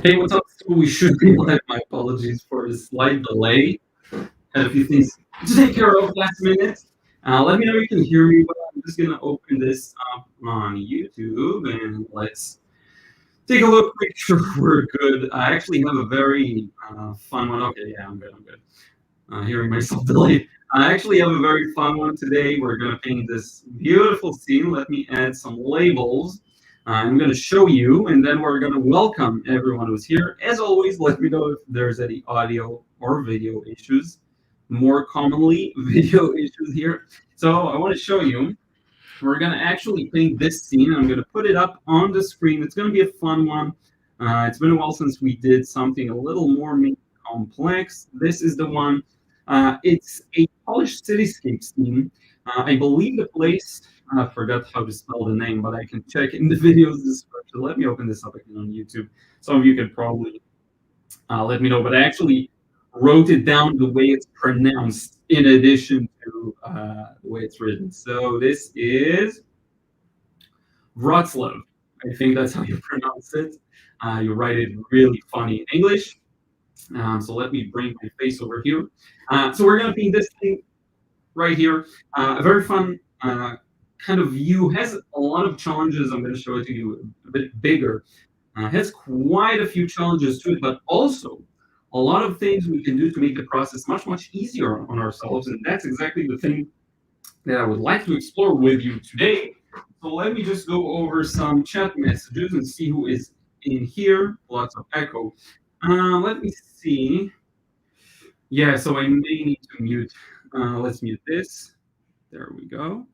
Hey, what's up? So we should be live. My apologies for the slight delay. Had a few things to take care of last minute. Let me know if you can hear me well. I'm just gonna open this up on YouTube and let's take a look. Make sure we're good. I actually have a very fun one. Okay, yeah, I'm good. I'm good. Hearing myself delayed. I actually have a very fun one today. We're going to paint this beautiful scene. Let me add some labels. I'm going to show you, and then we're going to welcome everyone who's here. As always, let me know if there's any audio or video issues. More commonly, video issues here. So I want to show you. We're going to actually paint this scene. I'm going to put it up on the screen. It's going to be a fun one. It's been a while since we did something a little more complex. This is the one. It's a Polish cityscape scene. I believe the place, I forgot how to spell the name, but I can check in the video's description. Let me open this up again on YouTube. Some of you can probably let me know, but I actually wrote it down the way it's pronounced in addition to the way it's written. So this is Vrotslev. I think that's how you pronounce it. You write it really funny in English. So let me bring my face over here. So we're going to paint this thing right here. A very fun kind of view. Has a lot of challenges. I'm going to show it to you a bit bigger. Has quite a few challenges to it, but also a lot of things we can do to make the process much, much easier on ourselves. And that's exactly the thing that I would like to explore with you today. So let me just go over some chat messages and see who is in here. Lots of echo. Let me see. Yeah, so I may need to mute. Let's mute this. There we go.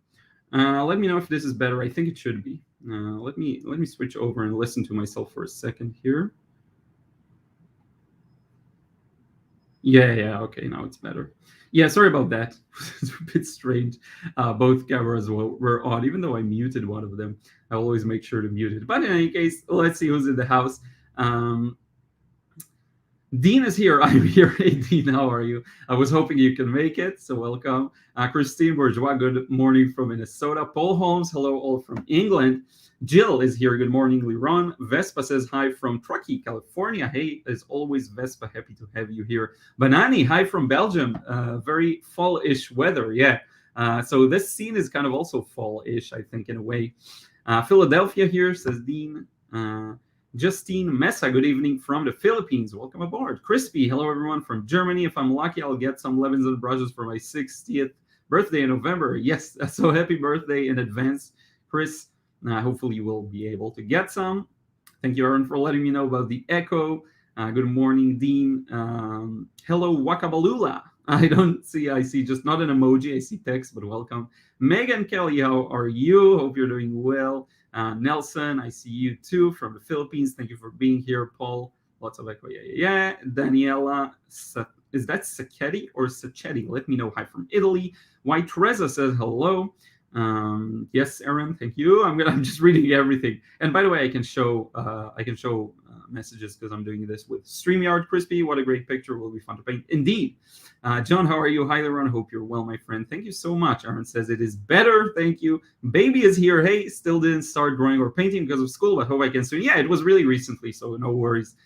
Let me know if this is better. I think it should be. Let me switch over and listen to myself for a second here. Yeah, okay, now it's better. Yeah, sorry about that. It's a bit strange. Both cameras were on, even though I muted one of them. I always make sure to mute it. But in any case, let's see who's in the house. Dean is here. I'm here. Hey, Dean, how are you? I was hoping you can make it, so welcome. Christine Bourgeois, good morning from Minnesota. Paul Holmes, hello all from England. Jill is here. Good morning, Liron. Vespa says hi from Truckee, California. Hey, as always, Vespa, happy to have you here. Banani, hi from Belgium. Very fall-ish weather, yeah. So this scene is kind of also fall-ish, I think, in a way. Philadelphia here, says Dean. Justine Mesa, good evening from the Philippines. Welcome aboard. Crispy, hello everyone from Germany. If I'm lucky, I'll get some lemons and brushes for my 60th birthday in November. Yes, so happy birthday in advance, Chris. Hopefully you will be able to get some. Thank you, Aaron, for letting me know about the echo. Good morning, Dean. Hello, Wakabalula. I see just not an emoji. I see text, but welcome. Megan Kelly, how are you? Hope you're doing well. Nelson, I see you too from the Philippines. Thank you for being here, Paul. Lots of echo. Yeah. Daniela, is that Sacchetti or Sacchetti? Let me know. Hi from Italy. White Teresa says hello. Yes, Aaron, thank you. I'm just reading everything. And by the way, I can show messages because I'm doing this with StreamYard. Crispy, what a great picture. Will be fun to paint. Indeed. John, how are you? Hi, Liron. Hope you're well, my friend. Thank you so much. Aaron says it is better. Thank you. Baby is here. Hey, still didn't start drawing or painting because of school, but hope I can soon. Yeah, it was really recently, so no worries.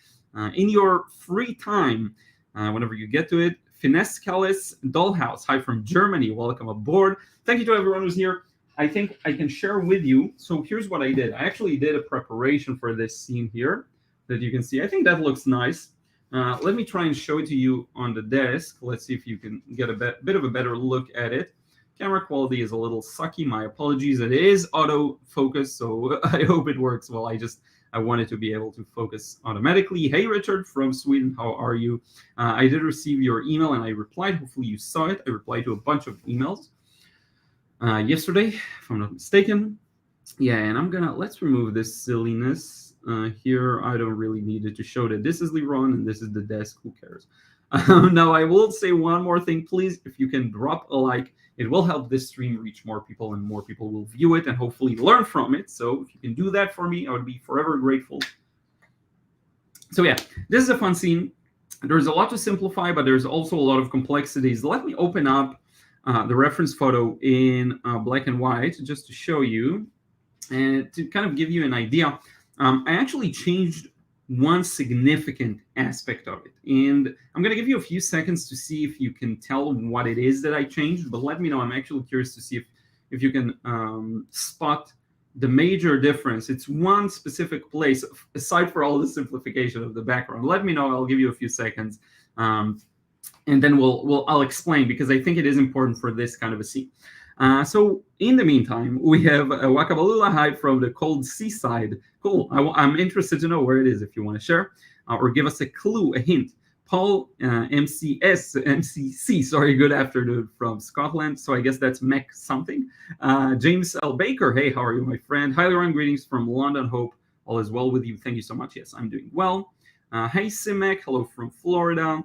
In your free time, whenever you get to it, Finesse Callis Dollhouse. Hi from Germany. Welcome aboard. Thank you to everyone who's here. I think I can share with you. So here's what I did. I actually did a preparation for this scene here that you can see. I think that looks nice. Let me try and show it to you on the desk. Let's see if you can get a bit of a better look at it. Camera quality is a little sucky. My apologies. It is autofocus, so I hope it works well. I wanted to be able to focus automatically. Hey, Richard from Sweden. How are you? I did receive your email and I replied. Hopefully you saw it. I replied to a bunch of emails yesterday, if I'm not mistaken. Yeah, and let's remove this silliness. Here, I don't really need it to show that this is Liron and this is the desk. Who cares? Now, I will say one more thing. Please, if you can drop a like, it will help this stream reach more people and more people will view it and hopefully learn from it. So if you can do that for me, I would be forever grateful. So yeah, this is a fun scene. There's a lot to simplify, but there's also a lot of complexities. Let me open up the reference photo in black and white just to show you and to kind of give you an idea. I actually changed one significant aspect of it. And I'm going to give you a few seconds to see if you can tell what it is that I changed, but let me know. I'm actually curious to see if you can spot the major difference. It's one specific place, aside for all the simplification of the background. Let me know. I'll give you a few seconds. And then I'll explain, because I think it is important for this kind of a scene. So in the meantime, we have Wakabalula High from the cold seaside. Cool. I'm interested to know where it is, if you want to share or give us a clue, a hint. Paul MCC, sorry, good afternoon from Scotland. So I guess that's Mech something. James L. Baker, hey, how are you, my friend? Hi, Liron, greetings from London. Hope all is well with you. Thank you so much. Yes, I'm doing well. Hey, Simek, hello from Florida.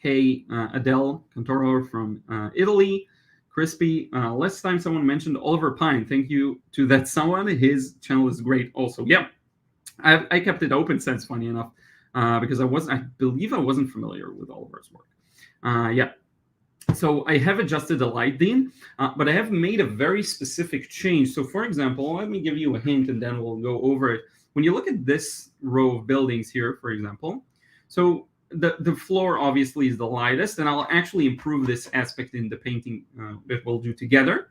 Hey, Adele Cantoro from Italy. Crispy, last time someone mentioned Oliver Pine. Thank you to that someone. His channel is great also. Yeah, I kept it open since, funny enough, because I believe I wasn't familiar with Oliver's work. Yeah, so I have adjusted the light, Dean, but I have made a very specific change. So for example, let me give you a hint and then we'll go over it. When you look at this row of buildings here, for example, so the floor obviously is the lightest, and I'll actually improve this aspect in the painting that we'll do together.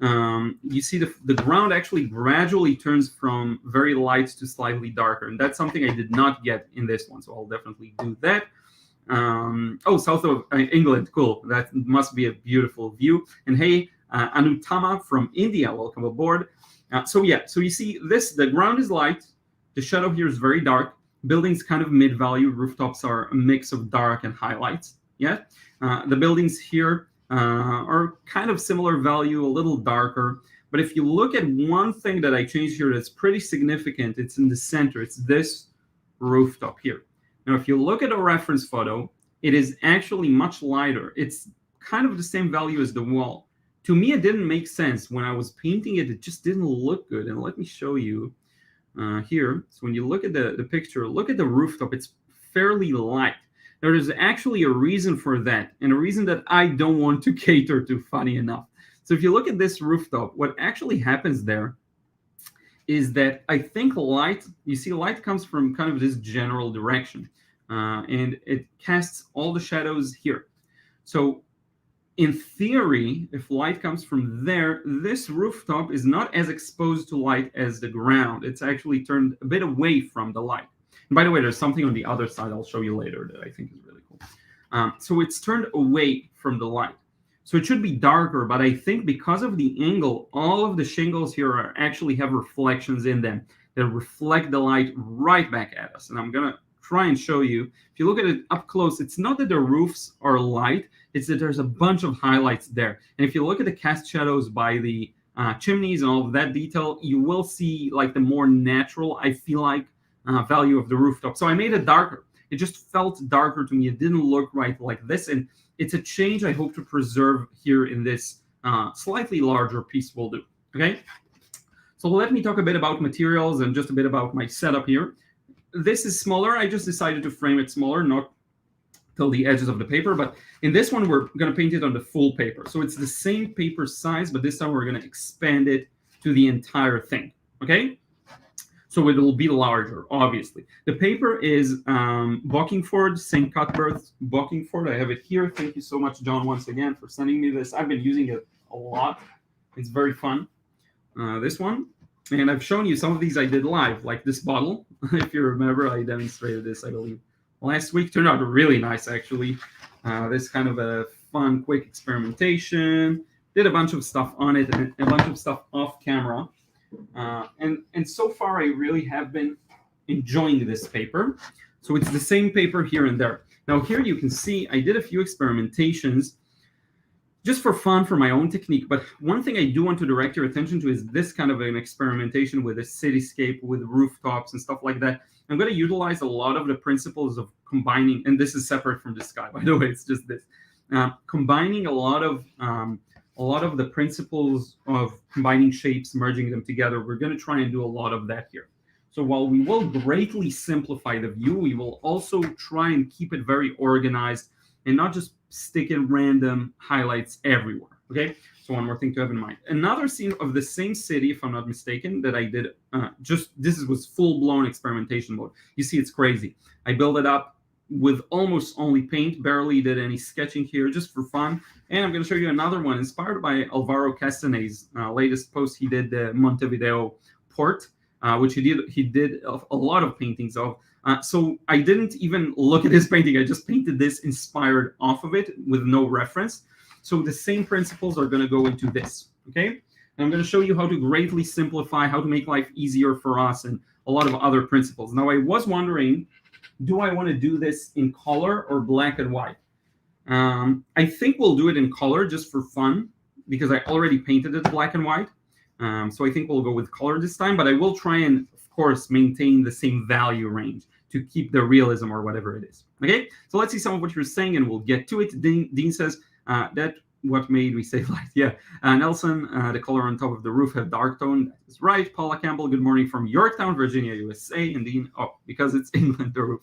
You see the ground actually gradually turns from very light to slightly darker, and that's something I did not get in this one, so I'll definitely do that. Oh, south of England, cool. That must be a beautiful view. And hey, Anutama from India, welcome aboard. So yeah, so you see this, the ground is light, the shadow here is very dark. Buildings kind of mid-value. Rooftops are a mix of dark and highlights. Yeah, the buildings here are kind of similar value, a little darker. But if you look at one thing that I changed here that's pretty significant, it's in the center. It's this rooftop here. Now, if you look at a reference photo, it is actually much lighter. It's kind of the same value as the wall. To me, it didn't make sense. When I was painting it, it just didn't look good. And let me show you. Here, so when you look at the picture, look at the rooftop, it's fairly light. There is actually a reason for that, and a reason that I don't want to cater to, funny enough. So if you look at this rooftop, what actually happens there is that I think light, you see light comes from kind of this general direction, and it casts all the shadows here. So in theory, if light comes from there, this rooftop is not as exposed to light as the ground. It's actually turned a bit away from the light. And by the way, there's something on the other side I'll show you later that I think is really cool. So it's turned away from the light. So it should be darker, but I think because of the angle, all of the shingles here actually have reflections in them that reflect the light right back at us. And I'm going to try and show you. If you look at it up close, it's not that the roofs are light, it's that there's a bunch of highlights there. And if you look at the cast shadows by the chimneys and all of that detail, you will see like the more natural, I feel like, value of the rooftop. So I made it darker. It just felt darker to me. It didn't look right like this. And it's a change I hope to preserve here in this slightly larger piece we'll do. Okay. So let me talk a bit about materials and just a bit about my setup here. This is smaller. I just decided to frame it smaller, not till the edges of the paper. But in this one, we're going to paint it on the full paper. So it's the same paper size, but this time we're going to expand it to the entire thing. Okay? So it will be larger, obviously. The paper is Bockingford, St. Cuthbert's Bockingford. I have it here. Thank you so much, John, once again, for sending me this. I've been using it a lot. It's very fun. This one. And I've shown you some of these I did live, like this bottle. If you remember, I demonstrated this, I believe, last week. Turned out really nice, actually. This kind of a fun, quick experimentation. Did a bunch of stuff on it and a bunch of stuff off camera. And so far, I really have been enjoying this paper. So it's the same paper here and there. Now, here you can see I did a few experimentations just for fun, for my own technique. But one thing I do want to direct your attention to is this kind of an experimentation with a cityscape, with rooftops and stuff like that. I'm going to utilize a lot of the principles of combining, and this is separate from the sky, by the way, it's just this, combining a lot of the principles of combining shapes, merging them together. We're going to try and do a lot of that here. So while we will greatly simplify the view, we will also try and keep it very organized and not just stick in random highlights everywhere. Okay, so one more thing to have in mind. Another scene of the same city, if I'm not mistaken, that I did was full-blown experimentation mode. You see, it's crazy. I built it up with almost only paint, barely did any sketching here, just for fun. And I'm going to show you another one inspired by Alvaro Castanet's latest post. He did the Montevideo port, which he did a lot of paintings of. So I didn't even look at his painting. I just painted this inspired off of it with no reference. So the same principles are going to go into this, okay? And I'm going to show you how to greatly simplify, how to make life easier for us, and a lot of other principles. Now, I was wondering, do I want to do this in color or black and white? I think we'll do it in color just for fun, because I already painted it black and white. So I think we'll go with color this time, but I will try and, of course, maintain the same value range to keep the realism or whatever it is. Okay, so let's see some of what you're saying, and we'll get to it. Dean says, that what made me say light. Yeah, Nelson, the color on top of the roof have dark tone. That is right. Paula Campbell, good morning from Yorktown, Virginia, USA. And Dean, because it's England, the roof.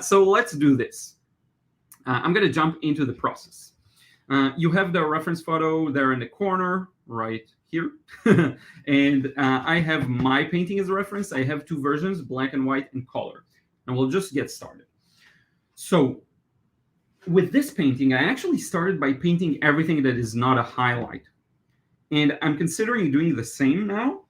So let's do this. I'm going to jump into the process. You have the reference photo there in the corner, right here. And I have my painting as a reference. I have two versions, black and white and color. And we'll just get started. So with this painting, I actually started by painting everything that is not a highlight. And I'm considering doing the same now.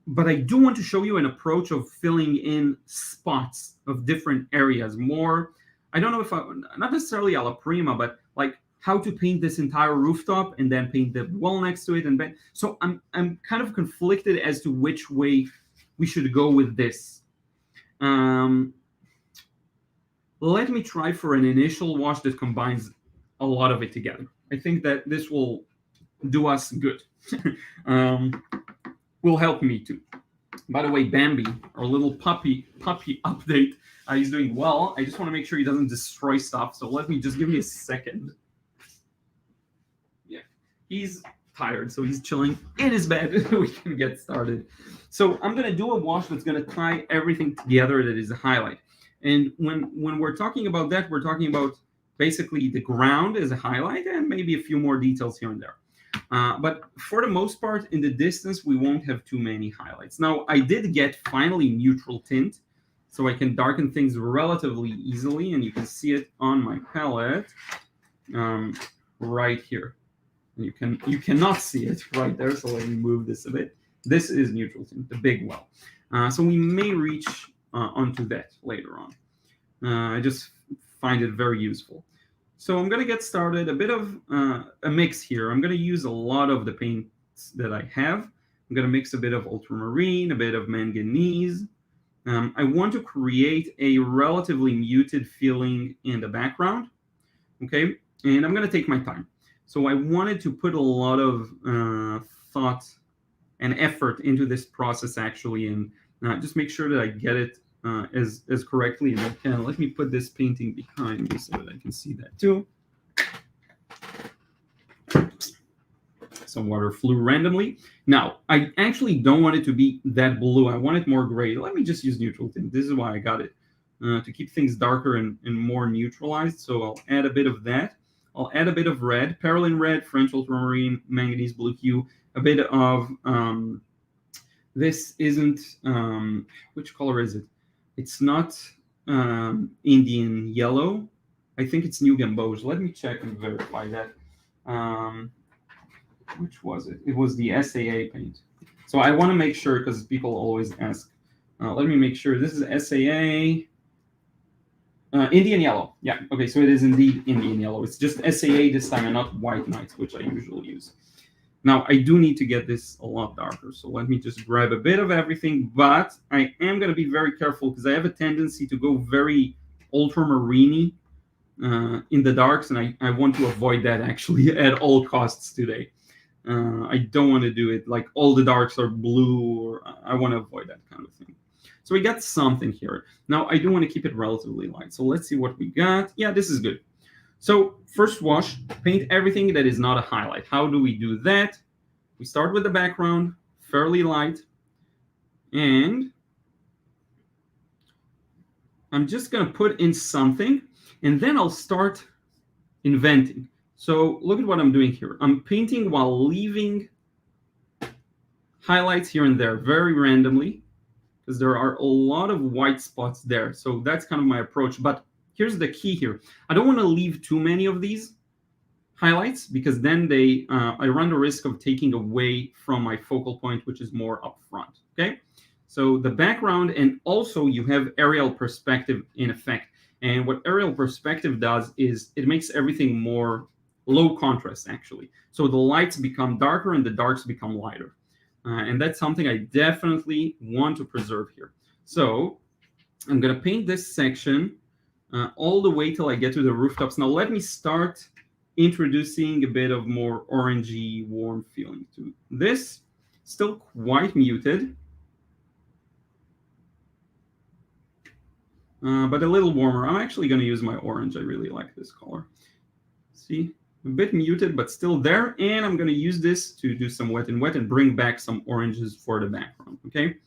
But I do want to show you an approach of filling in spots of different areas. More, I don't know if not necessarily alla prima, but like how to paint this entire rooftop and then paint the wall next to it. So I'm kind of conflicted as to which way we should go with this. Let me try for an initial wash that combines a lot of it together. I think that this will do us good. Will help me too. By the way, Bambi, our little puppy update, he's doing well. I just want to make sure he doesn't destroy stuff. So give me a second. Yeah, he's tired, so he's chilling in his bed. We can get started. So I'm going to do a wash that's going to tie everything together that is a highlight. And when we're talking about that, we're talking about basically the ground as a highlight and maybe a few more details here and there. But for the most part, in the distance, we won't have too many highlights. Now, I did get finally neutral tint, so I can darken things relatively easily, and you can see it on my palette right here. And you cannot see it right there, so let me move this a bit. This is neutral tint, the big well. So we may reach onto that later on. I just find it very useful. So I'm going to get started. A bit of a mix here. I'm going to use a lot of the paints that I have. I'm going to mix a bit of ultramarine, a bit of manganese. I want to create a relatively muted feeling in the background. Okay, and I'm going to take my time. So I wanted to put a lot of thought and effort into this process actually, and just make sure that I get it as correctly as I can. Let me put this painting behind me so that I can see that too. Some water flew randomly. Now, I actually don't want it to be that blue. I want it more gray. Let me just use neutral tint. This is why I got it, to keep things darker and more neutralized. So I'll add a bit of that. I'll add a bit of red, perylene red, French ultramarine, manganese blue hue, a bit of, this isn't, which color is it? It's not Indian yellow. I think it's New Gamboge. Let me check and verify that. Which was it? It was the SAA paint. So I want to make sure, because people always ask. Let me make sure. This is SAA. Indian yellow. Yeah. Okay. So it is indeed Indian yellow. It's just SAA this time and not White Knights, which I usually use. Now, I do need to get this a lot darker. So let me just grab a bit of everything. But I am going to be very careful because I have a tendency to go very ultramarine in the darks. And I want to avoid that actually at all costs today. I don't want to do it like all the darks are blue, or I want to avoid that kind of thing. So we got something here. Now, I do want to keep it relatively light. So let's see what we got. Yeah, this is good. So first wash, paint everything that is not a highlight. How do we do that? We start with the background, fairly light. And I'm just going to put in something, and then I'll start inventing. So look at what I'm doing here. I'm painting while leaving highlights here and there very randomly, because there are a lot of white spots there. So that's kind of my approach. But here's the key here. I don't want to leave too many of these highlights, because then I run the risk of taking away from my focal point, which is more up front. Okay, so the background, and also you have aerial perspective in effect. And what aerial perspective does is it makes everything more low contrast, actually. So the lights become darker and the darks become lighter. And that's something I definitely want to preserve here. So I'm going to paint this section all the way till I get to the rooftops. Now let me start introducing a bit of more orangey, warm feeling to this. Still quite muted, but a little warmer. I'm actually going to use my orange. I really like this color. See, a bit muted, but still there. And I'm going to use this to do some wet and bring back some oranges for the background, okay?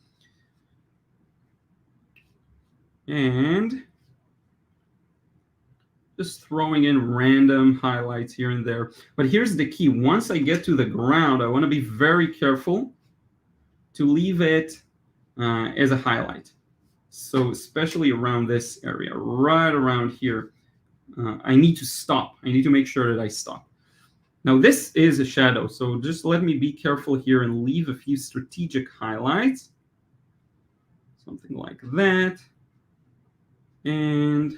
And just throwing in random highlights here and there. But here's the key. Once I get to the ground, I want to be very careful to leave it as a highlight. So especially around this area, right around here, I need to stop. I need to make sure that I stop. Now this is a shadow, so just let me be careful here and leave a few strategic highlights. Something like that. And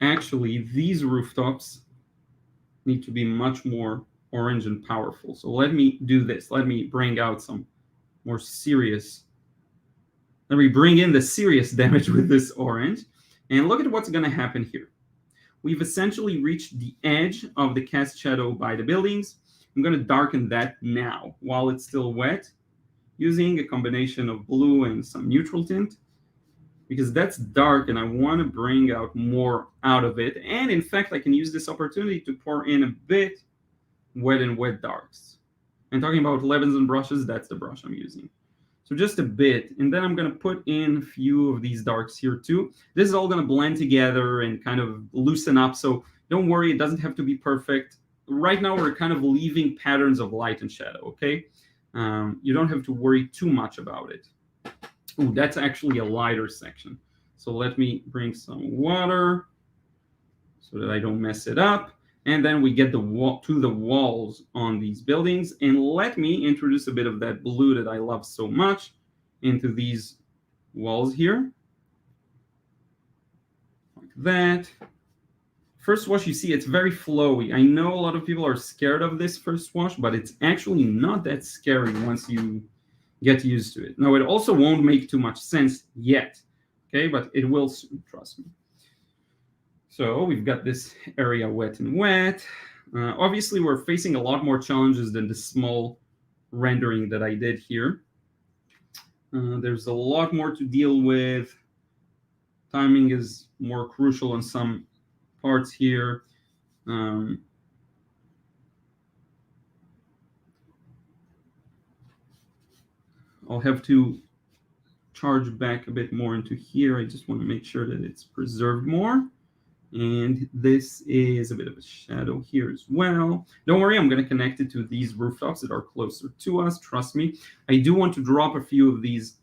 actually, these rooftops need to be much more orange and powerful. So let me do this. Let me bring out some more serious. Let me bring in the serious damage with this orange. And look at what's going to happen here. We've essentially reached the edge of the cast shadow by the buildings. I'm going to darken that now while it's still wet, using a combination of blue and some neutral tint, because that's dark and I want to bring out more out of it. And in fact, I can use this opportunity to pour in a bit wet darks. And talking about leavens and brushes, that's the brush I'm using. So just a bit, and then I'm going to put in a few of these darks here too. This is all going to blend together and kind of loosen up, so don't worry, it doesn't have to be perfect. Right now, we're kind of leaving patterns of light and shadow, okay? You don't have to worry too much about it. Ooh, that's actually a lighter section. So let me bring some water so that I don't mess it up. And then we get to the walls on these buildings. And let me introduce a bit of that blue that I love so much into these walls here. Like that. First wash, you see, it's very flowy. I know a lot of people are scared of this first wash, but it's actually not that scary once you get used to it. Now, it also won't make too much sense yet, okay? But it will soon, trust me. So we've got this area wet. Obviously, we're facing a lot more challenges than the small rendering that I did here. There's a lot more to deal with. Timing is more crucial in some parts here. I'll have to charge back a bit more into here. I just want to make sure that it's preserved more. And this is a bit of a shadow here as well. Don't worry, I'm going to connect it to these rooftops that are closer to us. Trust me. I do want to drop a few of these,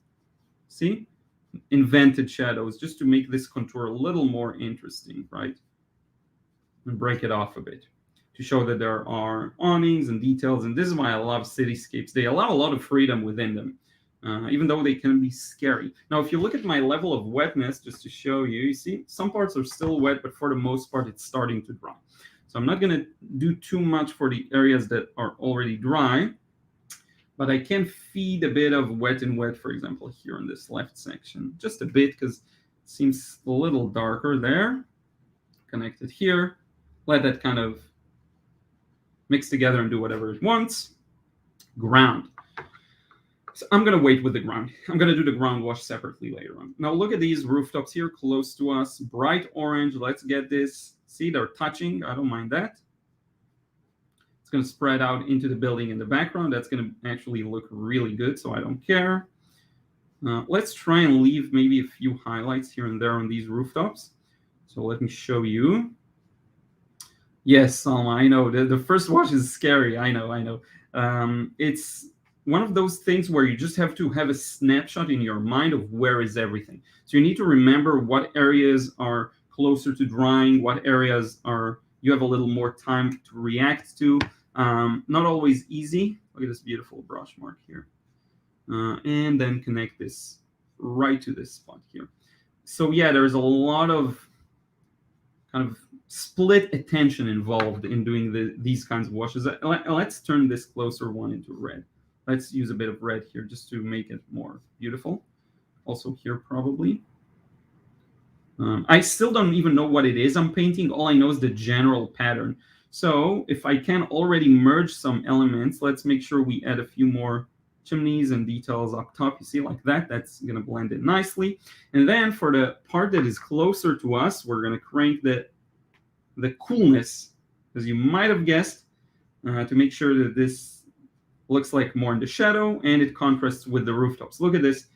see, invented shadows just to make this contour a little more interesting, right? And break it off a bit to show that there are awnings and details. And this is why I love cityscapes. They allow a lot of freedom within them. Even though they can be scary. Now, if you look at my level of wetness, just to show you, you see some parts are still wet, but for the most part, it's starting to dry. So I'm not going to do too much for the areas that are already dry, but I can feed a bit of wet, for example, here in this left section. Just a bit, because it seems a little darker there. Connect it here. Let that kind of mix together and do whatever it wants. Ground. So I'm going to wait with the ground. I'm going to do the ground wash separately later on. Now look at these rooftops here close to us. Bright orange. Let's get this. See, they're touching. I don't mind that. It's going to spread out into the building in the background. That's going to actually look really good, so I don't care. Let's try and leave maybe a few highlights here and there on these rooftops. So let me show you. Yes, Salma, I know. The first wash is scary. I know. It's one of those things where you just have to have a snapshot in your mind of where is everything. So you need to remember what areas are closer to drying, what areas are you have a little more time to react to. Not always easy. Look at this beautiful brush mark here. And then connect this right to this spot here. So yeah, there's a lot of kind of split attention involved in doing these kinds of washes. Let's turn this closer one into red. Let's use a bit of red here just to make it more beautiful. Also here probably. I still don't even know what it is I'm painting. All I know is the general pattern. So if I can already merge some elements, let's make sure we add a few more chimneys and details up top. You see, like that, that's going to blend in nicely. And then for the part that is closer to us, we're going to crank the coolness, as you might have guessed, to make sure that this looks like more in the shadow and it contrasts with the rooftops. Look at this.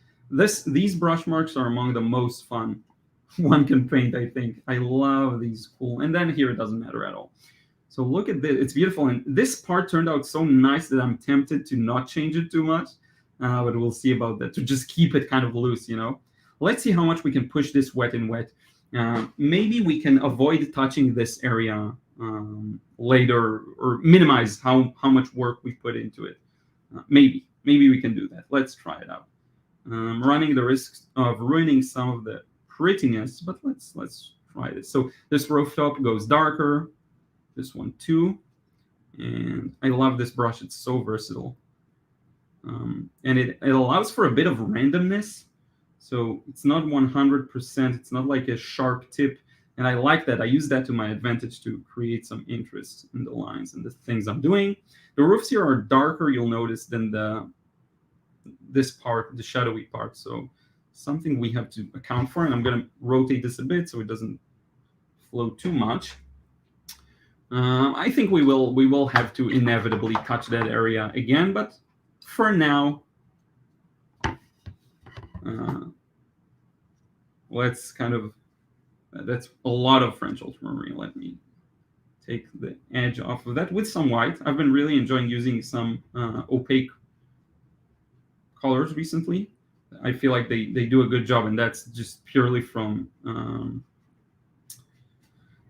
These brush marks are among the most fun one can paint, I think. I love these cool. And then here it doesn't matter at all. So look at this. It's beautiful. And this part turned out so nice that I'm tempted to not change it too much. But we'll see about that, to just keep it kind of loose, you know. Let's see how much we can push this wet and wet. Maybe we can avoid touching this area later, or minimize how much work we put into it. Maybe we can do that. Let's try it out. Running the risk of ruining some of the prettiness, but let's try this. So this rooftop goes darker, this one too, and I love this brush. It's so versatile, and it allows for a bit of randomness. So it's not 100%. It's not like a sharp tip, and I like that. I use that to my advantage to create some interest in the lines and the things I'm doing. The roofs here are darker, you'll notice, than this part, the shadowy part. So something we have to account for, and I'm going to rotate this a bit so it doesn't flow too much. I think we will have to inevitably touch that area again, but for now, let's kind of, that's a lot of French ultramarine. Let me take the edge off of that with some white. I've been really enjoying using some opaque colors recently. I feel like they do a good job, and that's just purely from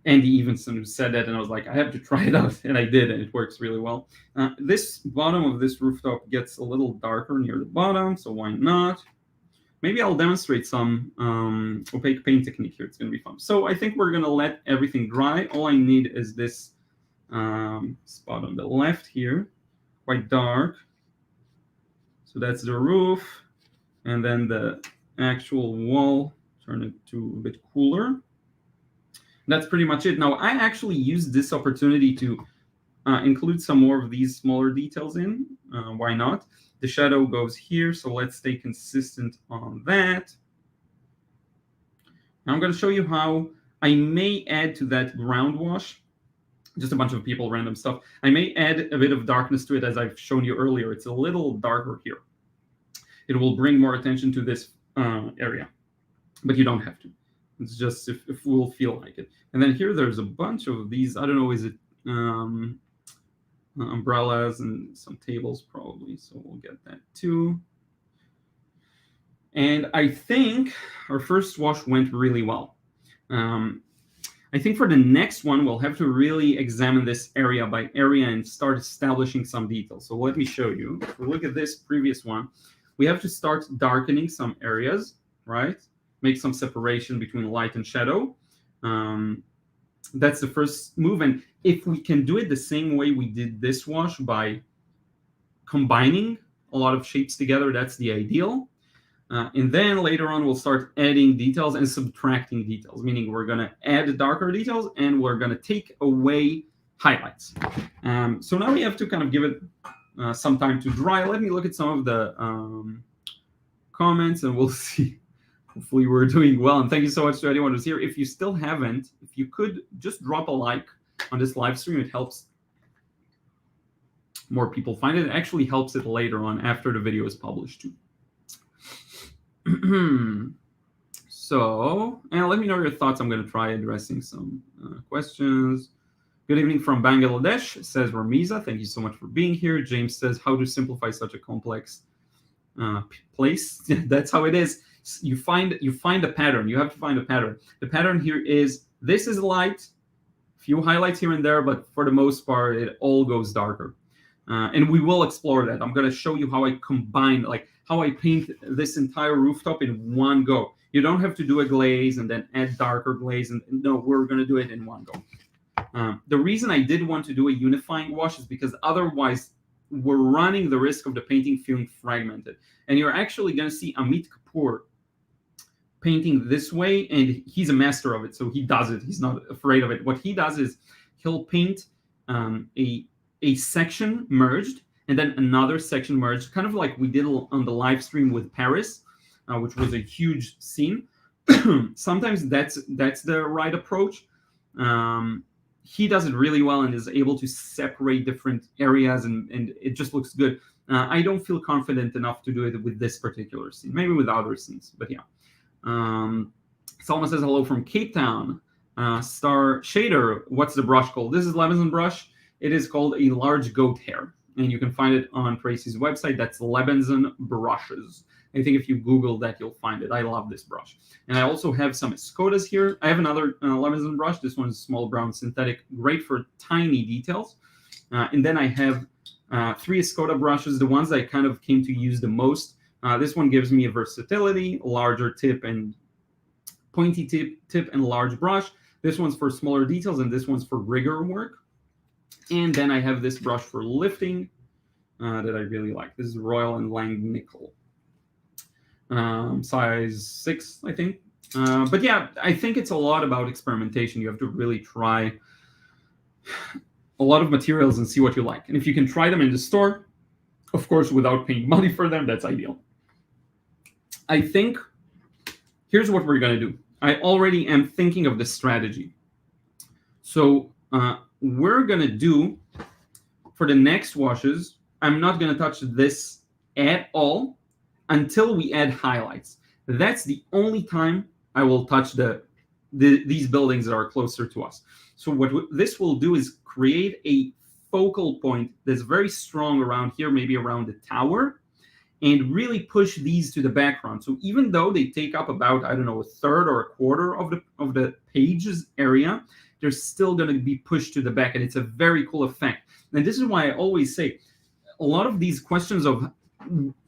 Andy Evenson, who said that, and I was like, I have to try it out, and I did, and it works really well. This bottom of this rooftop gets a little darker near the bottom, so why not? Maybe I'll demonstrate some opaque paint technique here. It's going to be fun. So I think we're going to let everything dry. All I need is this spot on the left here, quite dark. So that's the roof. And then the actual wall, turn it to a bit cooler. That's pretty much it. Now, I actually used this opportunity to include some more of these smaller details in. Why not? The shadow goes here, so let's stay consistent on that. Now I'm going to show you how I may add to that ground wash, just a bunch of people, random stuff. I may add a bit of darkness to it, as I've shown you earlier. It's a little darker here. It will bring more attention to this area, but you don't have to. It's just if we'll feel like it. And then here there's a bunch of these, I don't know, is it umbrellas and some tables probably, so we'll get that too. And I think our first wash went really well. I think for the next one, we'll have to really examine this area by area and start establishing some details. So let me show you. If we look at this previous one, we have to start darkening some areas, right? Make some separation between light and shadow. That's the first move. And if we can do it the same way we did this wash, by combining a lot of shapes together, that's the ideal. And then later on, we'll start adding details and subtracting details, meaning we're going to add darker details and we're going to take away highlights. So now we have to kind of give it some time to dry. Let me look at some of the comments and we'll see. Hopefully we're doing well. And thank you so much to anyone who's here. If you still haven't, if you could just drop a like on this live stream, it helps more people find it. It actually helps it later on after the video is published too. So, and let me know your thoughts. I'm going to try addressing some questions. Good evening from Bangladesh, says Ramiza. Thank you so much for being here. James says, how to simplify such a complex place? That's how it is. You find a pattern. You have to find a pattern. The pattern here is, this is light, few highlights here and there, but for the most part, it all goes darker. And we will explore that. I'm going to show you how I combine, like how I paint this entire rooftop in one go. You don't have to do a glaze and then add darker glaze. And no, we're going to do it in one go. The reason I did want to do a unifying wash is because otherwise we're running the risk of the painting feeling fragmented. And you're actually going to see Amit Kapoor painting this way, and he's a master of it. So he does it. He's not afraid of it. What he does is he'll paint a section merged and then another section merged, kind of like we did on the live stream with Paris, which was a huge scene. Sometimes that's the right approach. He does it really well and is able to separate different areas, and it just looks good. I don't feel confident enough to do it with this particular scene, maybe with other scenes, but yeah. Salma says hello from Cape Town. Star Shader, what's the brush called? This is Levinson brush. It is called a large goat hair, and you can find it on Tracy's website. That's Levinson brushes. I think if you Google that, you'll find it. I love this brush. And I also have some Escodas here. I have another Levinson brush. This one's small brown synthetic, great for tiny details. And then I have 3 Escoda brushes, the ones I kind of came to use the most. This one gives me a versatility, larger tip and pointy tip and large brush. This one's for smaller details, and this one's for rigor work. And then I have this brush for lifting that I really like. This is Royal and Lang Nickel. Size 6, I think. But yeah, I think it's a lot about experimentation. You have to really try a lot of materials and see what you like. And if you can try them in the store, of course, without paying money for them, that's ideal. I think here's what we're going to do. I already am thinking of the strategy. So we're going to do, for the next washes, I'm not going to touch this at all until we add highlights. That's the only time I will touch these buildings that are closer to us. So what this will do is create a focal point that's very strong around here, maybe around the tower, and really push these to the background. So even though they take up about, I don't know, a third or a quarter of the page's area, they're still going to be pushed to the back, and it's a very cool effect. And this is why I always say a lot of these questions of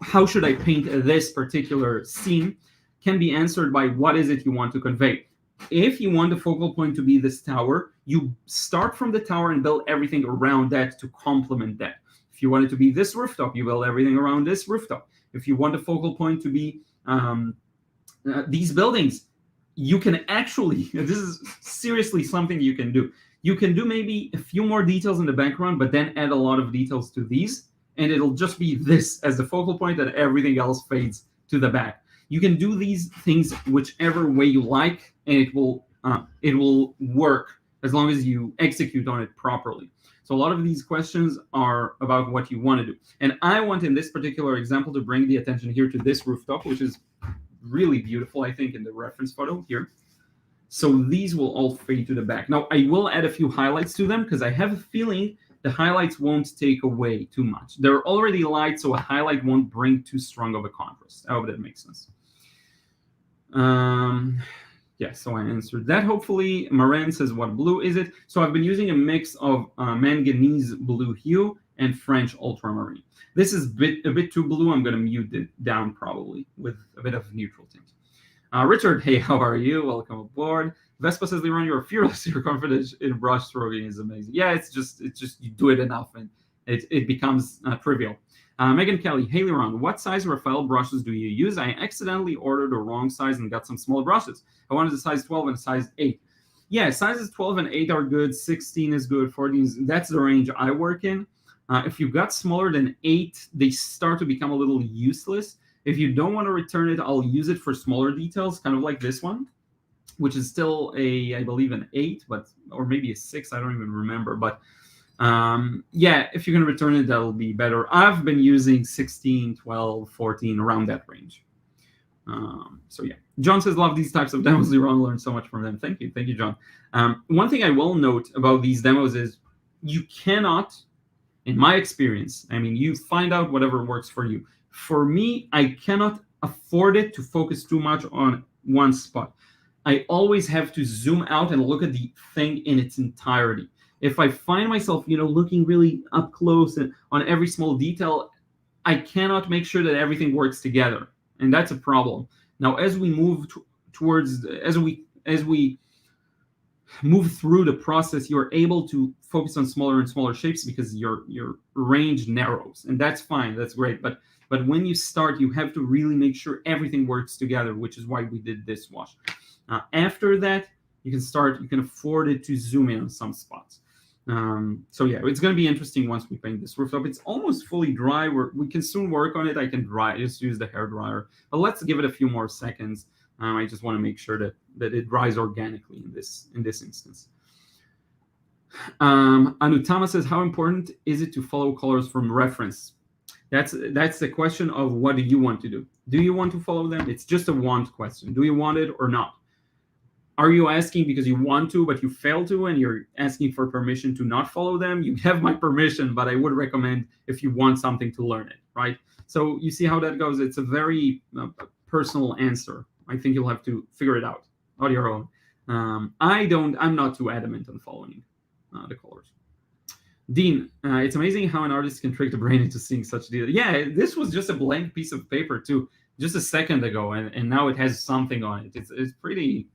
how should I paint this particular scene can be answered by what is it you want to convey. If you want the focal point to be this tower, you start from the tower and build everything around that to complement that. If you want it to be this rooftop, you build everything around this rooftop. If you want the focal point to be these buildings, you can actually, this is seriously something you can do. You can do maybe a few more details in the background, but then add a lot of details to these, and it'll just be this as the focal point, and everything else fades to the back. You can do these things whichever way you like, and it will work as long as you execute on it properly. So a lot of these questions are about what you want to do. And I want, in this particular example, to bring the attention here to this rooftop, which is really beautiful, I think, in the reference photo here. So these will all fade to the back. Now, I will add a few highlights to them because I have a feeling the highlights won't take away too much. They're already light, so a highlight won't bring too strong of a contrast. I hope that makes sense. Yeah, so I answered that. Hopefully, Maren says, what blue is it? So I've been using a mix of manganese blue hue and French ultramarine. This is a bit too blue. I'm going to mute it down probably with a bit of neutral tint. Richard, hey, how are you? Welcome aboard. Vespa says, Liron, you're fearless. Your confidence in brush stroking is amazing. Yeah, it's just you do it enough and it becomes trivial. Megan Kelly, hey Liron, what size Raphael brushes do you use? I accidentally ordered the wrong size and got some small brushes. I wanted a size 12 and a size 8. Yeah, sizes 12 and 8 are good. 16 is good. 14 is, that's the range I work in. If you've got smaller than 8, they start to become a little useless. If you don't want to return it, I'll use it for smaller details, kind of like this one, which is still I believe an 8, or maybe a 6. I don't even remember. But yeah, if you're going to return it, that'll be better. I've been using 16, 12, 14, around that range. So yeah, John says, love these types of demos. Liron learned so much from them. Thank you, John. One thing I will note about these demos is you cannot, in my experience, I mean, you find out whatever works for you. For me, I cannot afford it to focus too much on one spot. I always have to zoom out and look at the thing in its entirety. If I find myself, looking really up close and on every small detail, I cannot make sure that everything works together, and that's a problem. Now, as we move as we move through the process, you're able to focus on smaller and smaller shapes because your range narrows, and that's fine. That's great. But when you start, you have to really make sure everything works together, which is why we did this wash. After that, you can afford it to zoom in on some spots. So yeah, it's going to be interesting once we paint this rooftop. It's almost fully dry. We can soon work on it. I can just use the hair dryer, but let's give it a few more seconds. I just want to make sure that it dries organically in this instance. Anutama says, how important is it to follow colors from reference? That's the question of what do you want to do? Do you want to follow them? It's just a want question. Do you want it or not? Are you asking because you want to, but you fail to, and you're asking for permission to not follow them? You have my permission, but I would recommend if you want something to learn it, right? So you see how that goes. It's a very personal answer. I think you'll have to figure it out on your own. I'm not too adamant on following the colors. Dean, it's amazing how an artist can trick the brain into seeing such detail. Yeah, this was just a blank piece of paper too, just a second ago, and now it has something on it. It's pretty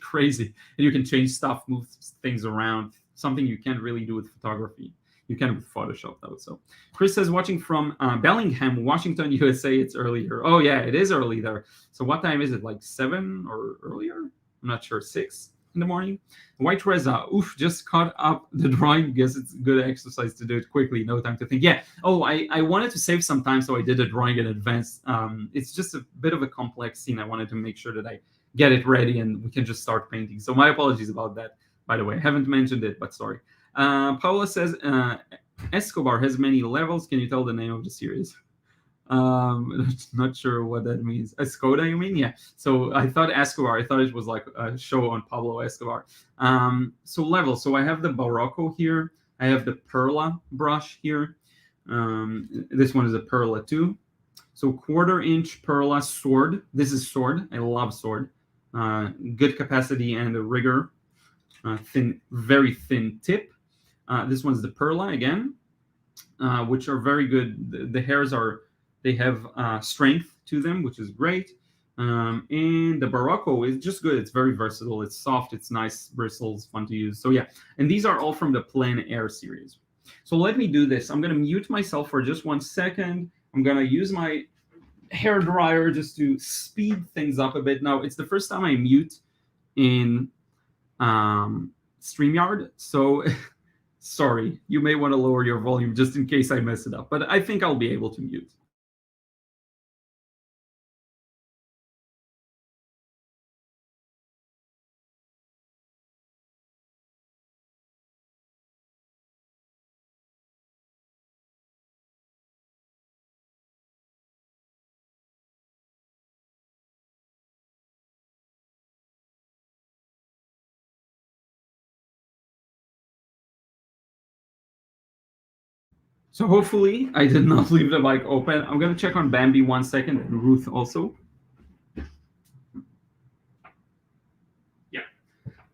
crazy. And you can change stuff, move things around, something you can't really do with photography. You can with Photoshop, though. So Chris says, watching from Bellingham, Washington, USA. It's earlier. Oh, yeah, it is early there. So what time is it? Like 7 or earlier? I'm not sure. 6 in the morning. White Reza, oof, just caught up the drawing. Guess it's good exercise to do it quickly. No time to think. Yeah. Oh, I wanted to save some time, so I did the drawing in advance. It's just a bit of a complex scene. I wanted to make sure that I get it ready and we can just start painting. So my apologies about that, by the way. I haven't mentioned it, but sorry. Paula says, Escobar has many levels. Can you tell the name of the series? Not sure what that means. Escoda, you mean? Yeah. So I thought Escobar. I thought it was like a show on Pablo Escobar. So levels. So I have the Barocco here. I have the Perla brush here. This one is a Perla too. So 1/4-inch Perla sword. This is sword. I love sword. Good capacity and a rigor. Thin, very thin tip. This one's the Perla again, which are very good. The hairs they have strength to them, which is great. And the Barocco is just good. It's very versatile. It's soft. It's nice bristles, fun to use. So yeah, and these are all from the Plein Air series. So let me do this. I'm going to mute myself for just 1 second. I'm going to use my hair dryer just to speed things up a bit. Now, it's the first time I mute in StreamYard, so sorry. You may want to lower your volume just in case I mess it up, but I think I'll be able to mute. So hopefully I did not leave the mic open. I'm going to check on Bambi 1 second and Ruth also. Yeah,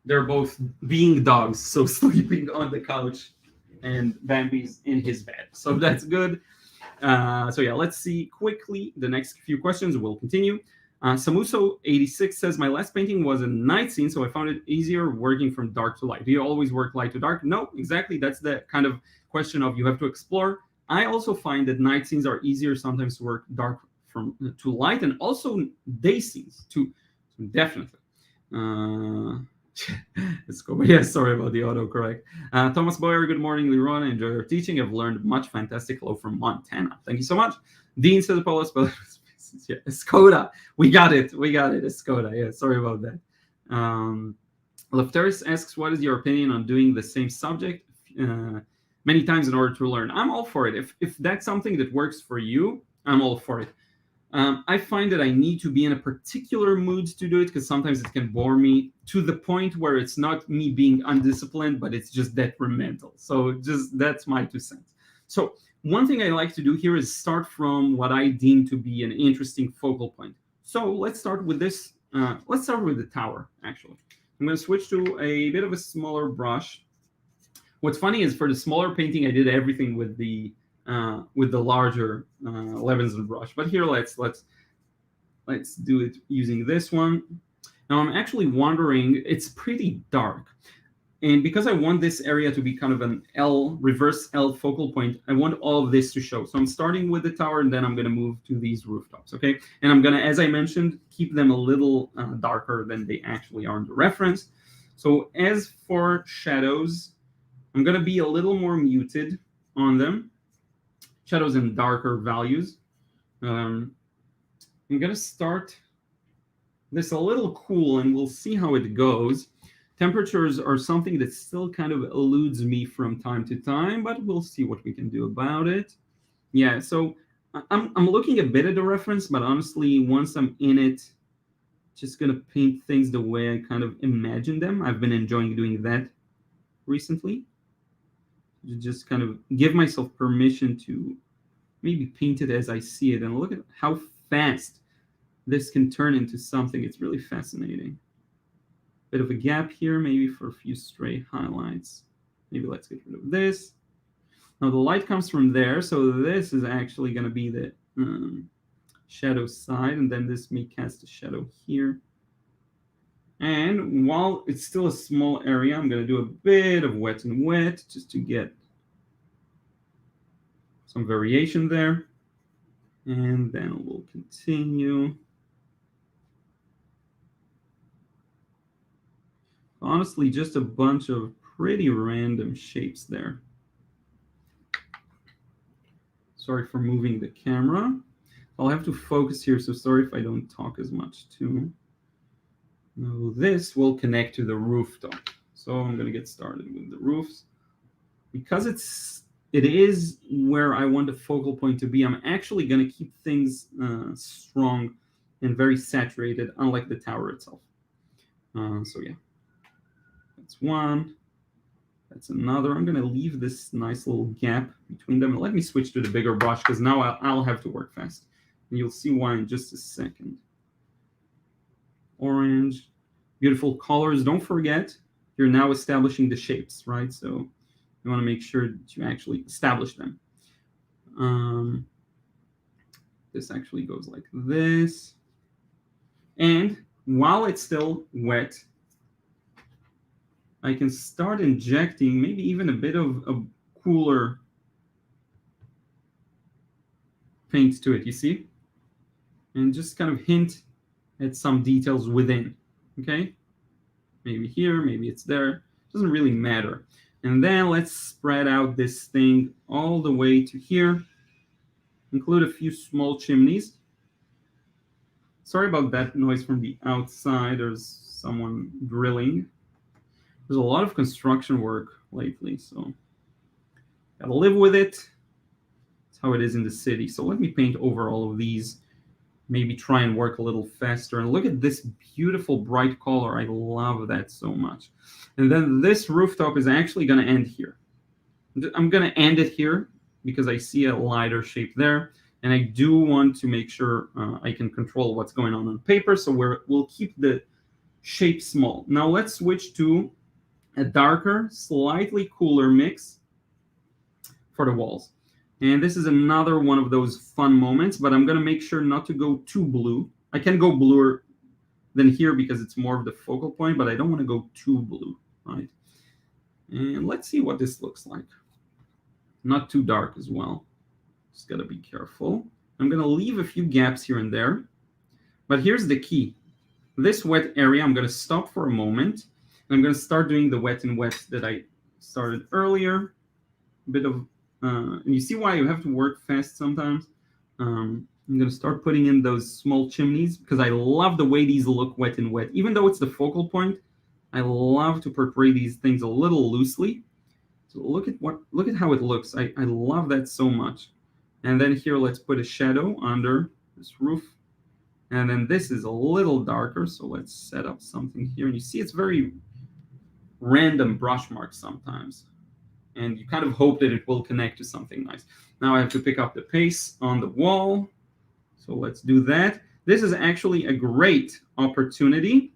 they're both being dogs, so sleeping on the couch, and Bambi's in his bed. So that's good. So yeah, let's see quickly the next few questions. We'll continue. Samuso86 says, my last painting was a night scene, so I found it easier working from dark to light. Do you always work light to dark? No, exactly. That's the kind of question of you have to explore. I also find that night scenes are easier sometimes to work dark to light, and also day scenes too. So definitely. Let's go. Yes, sorry about the autocorrect. Thomas Boyer, good morning, Liron. I enjoy your teaching. I've learned much. Fantastic. Hello from Montana. Thank you so much. Dean says, Apollos, yeah, Skoda. We got it. It's Skoda. Yeah, sorry about that. Lefteris asks, what is your opinion on doing the same subject many times in order to learn? I'm all for it. If that's something that works for you, I'm all for it. I find that I need to be in a particular mood to do it, because sometimes it can bore me to the point where it's not me being undisciplined, but it's just detrimental. So just that's my 2 cents. So one thing I like to do here is start from what I deem to be an interesting focal point. So let's start with this. Let's start with the tower, actually. I'm going to switch to a bit of a smaller brush. What's funny is for the smaller painting, I did everything with the larger Levinson brush. But here, let's do it using this one. Now I'm actually wondering, it's pretty dark. And because I want this area to be kind of an L, reverse L focal point, I want all of this to show. So I'm starting with the tower, and then I'm going to move to these rooftops, okay? And I'm going to, as I mentioned, keep them a little darker than they actually are in the reference. So as for shadows, I'm going to be a little more muted on them. Shadows in darker values. I'm going to start this a little cool, and we'll see how it goes. Temperatures are something that still kind of eludes me from time to time, but we'll see what we can do about it. Yeah, so I'm looking a bit at the reference, but honestly, once I'm in it, just going to paint things the way I kind of imagine them. I've been enjoying doing that recently. Just kind of give myself permission to maybe paint it as I see it, and look at how fast this can turn into something. It's really fascinating. Bit of a gap here, maybe for a few stray highlights. Maybe let's get rid of this. Now the light comes from there, so this is actually going to be the shadow side, and then this may cast a shadow here. And while it's still a small area, I'm going to do a bit of wet and wet just to get some variation there. And then we'll continue. Honestly, just a bunch of pretty random shapes there. Sorry for moving the camera. I'll have to focus here, so sorry if I don't talk as much too. Now this will connect to the rooftop. So I'm going to get started with the roofs. Because it is where I want the focal point to be, I'm actually going to keep things strong and very saturated, unlike the tower itself. So yeah. That's one. That's another. I'm going to leave this nice little gap between them. And let me switch to the bigger brush, because now I'll have to work fast. And you'll see why in just a second. Orange. Beautiful colors. Don't forget, you're now establishing the shapes, right? So you want to make sure that you actually establish them. This actually goes like this. And while it's still wet, I can start injecting maybe even a bit of a cooler paint to it, you see? And just kind of hint at some details within, okay? Maybe here, maybe it's there. Doesn't really matter. And then let's spread out this thing all the way to here. Include a few small chimneys. Sorry about that noise from the outside. There's someone drilling. There's a lot of construction work lately, so gotta live with it. That's how it is in the city. So let me paint over all of these. Maybe try and work a little faster. And look at this beautiful bright color. I love that so much. And then this rooftop is actually going to end here. I'm going to end it here because I see a lighter shape there. And I do want to make sure I can control what's going on paper. So we'll keep the shape small. Now let's switch to a darker, slightly cooler mix for the walls. And this is another one of those fun moments, but I'm going to make sure not to go too blue. I can go bluer than here because it's more of the focal point, but I don't want to go too blue, right? And let's see what this looks like. Not too dark as well. Just got to be careful. I'm going to leave a few gaps here and there, but here's the key. This wet area, I'm going to stop for a moment. And I'm going to start doing the wet and wet that I started earlier. A bit of and you see why you have to work fast sometimes. I'm going to start putting in those small chimneys because I love the way these look wet and wet. Even though it's the focal point, I love to portray these things a little loosely. So look at how it looks. I love that so much. And then here, let's put a shadow under this roof. And then this is a little darker, so let's set up something here. And you see it's very random brush marks sometimes. And you kind of hope that it will connect to something nice. Now I have to pick up the pace on the wall. So let's do that. This is actually a great opportunity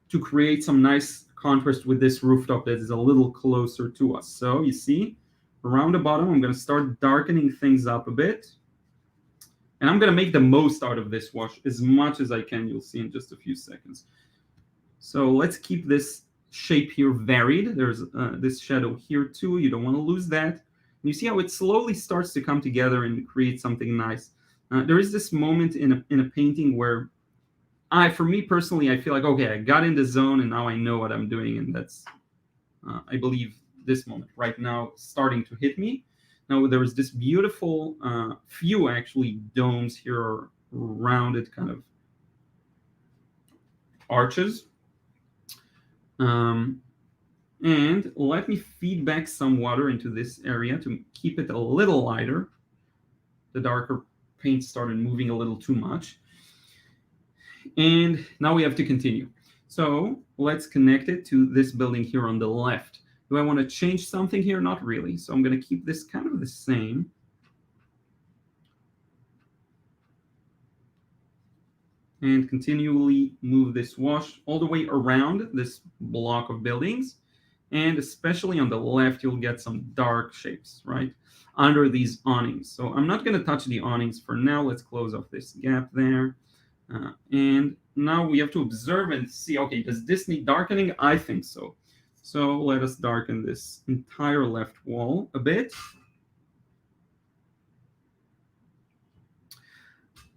to create some nice contrast with this rooftop that is a little closer to us. So you see, around the bottom, I'm going to start darkening things up a bit. And I'm going to make the most out of this wash as much as I can. You'll see in just a few seconds. So let's keep this shape here varied. There's this shadow here too. You don't want to lose that. And you see how it slowly starts to come together and create something nice. There is this moment in a painting where for me personally, I feel like, okay, I got in the zone and now I know what I'm doing. And that's, I believe, this moment right now starting to hit me. Now there is this beautiful few actually domes here, or rounded kind of arches. And let me feed back some water into this area to keep it a little lighter. The darker paint started moving a little too much. And now we have to continue. So let's connect it to this building here on the left. Do I want to change something here? Not really. So I'm going to keep this kind of the same. And continually move this wash all the way around this block of buildings. And especially on the left, you'll get some dark shapes, right, under these awnings. So I'm not going to touch the awnings for now. Let's close off this gap there. And now we have to observe and see, okay, does this need darkening? I think so. So let us darken this entire left wall a bit.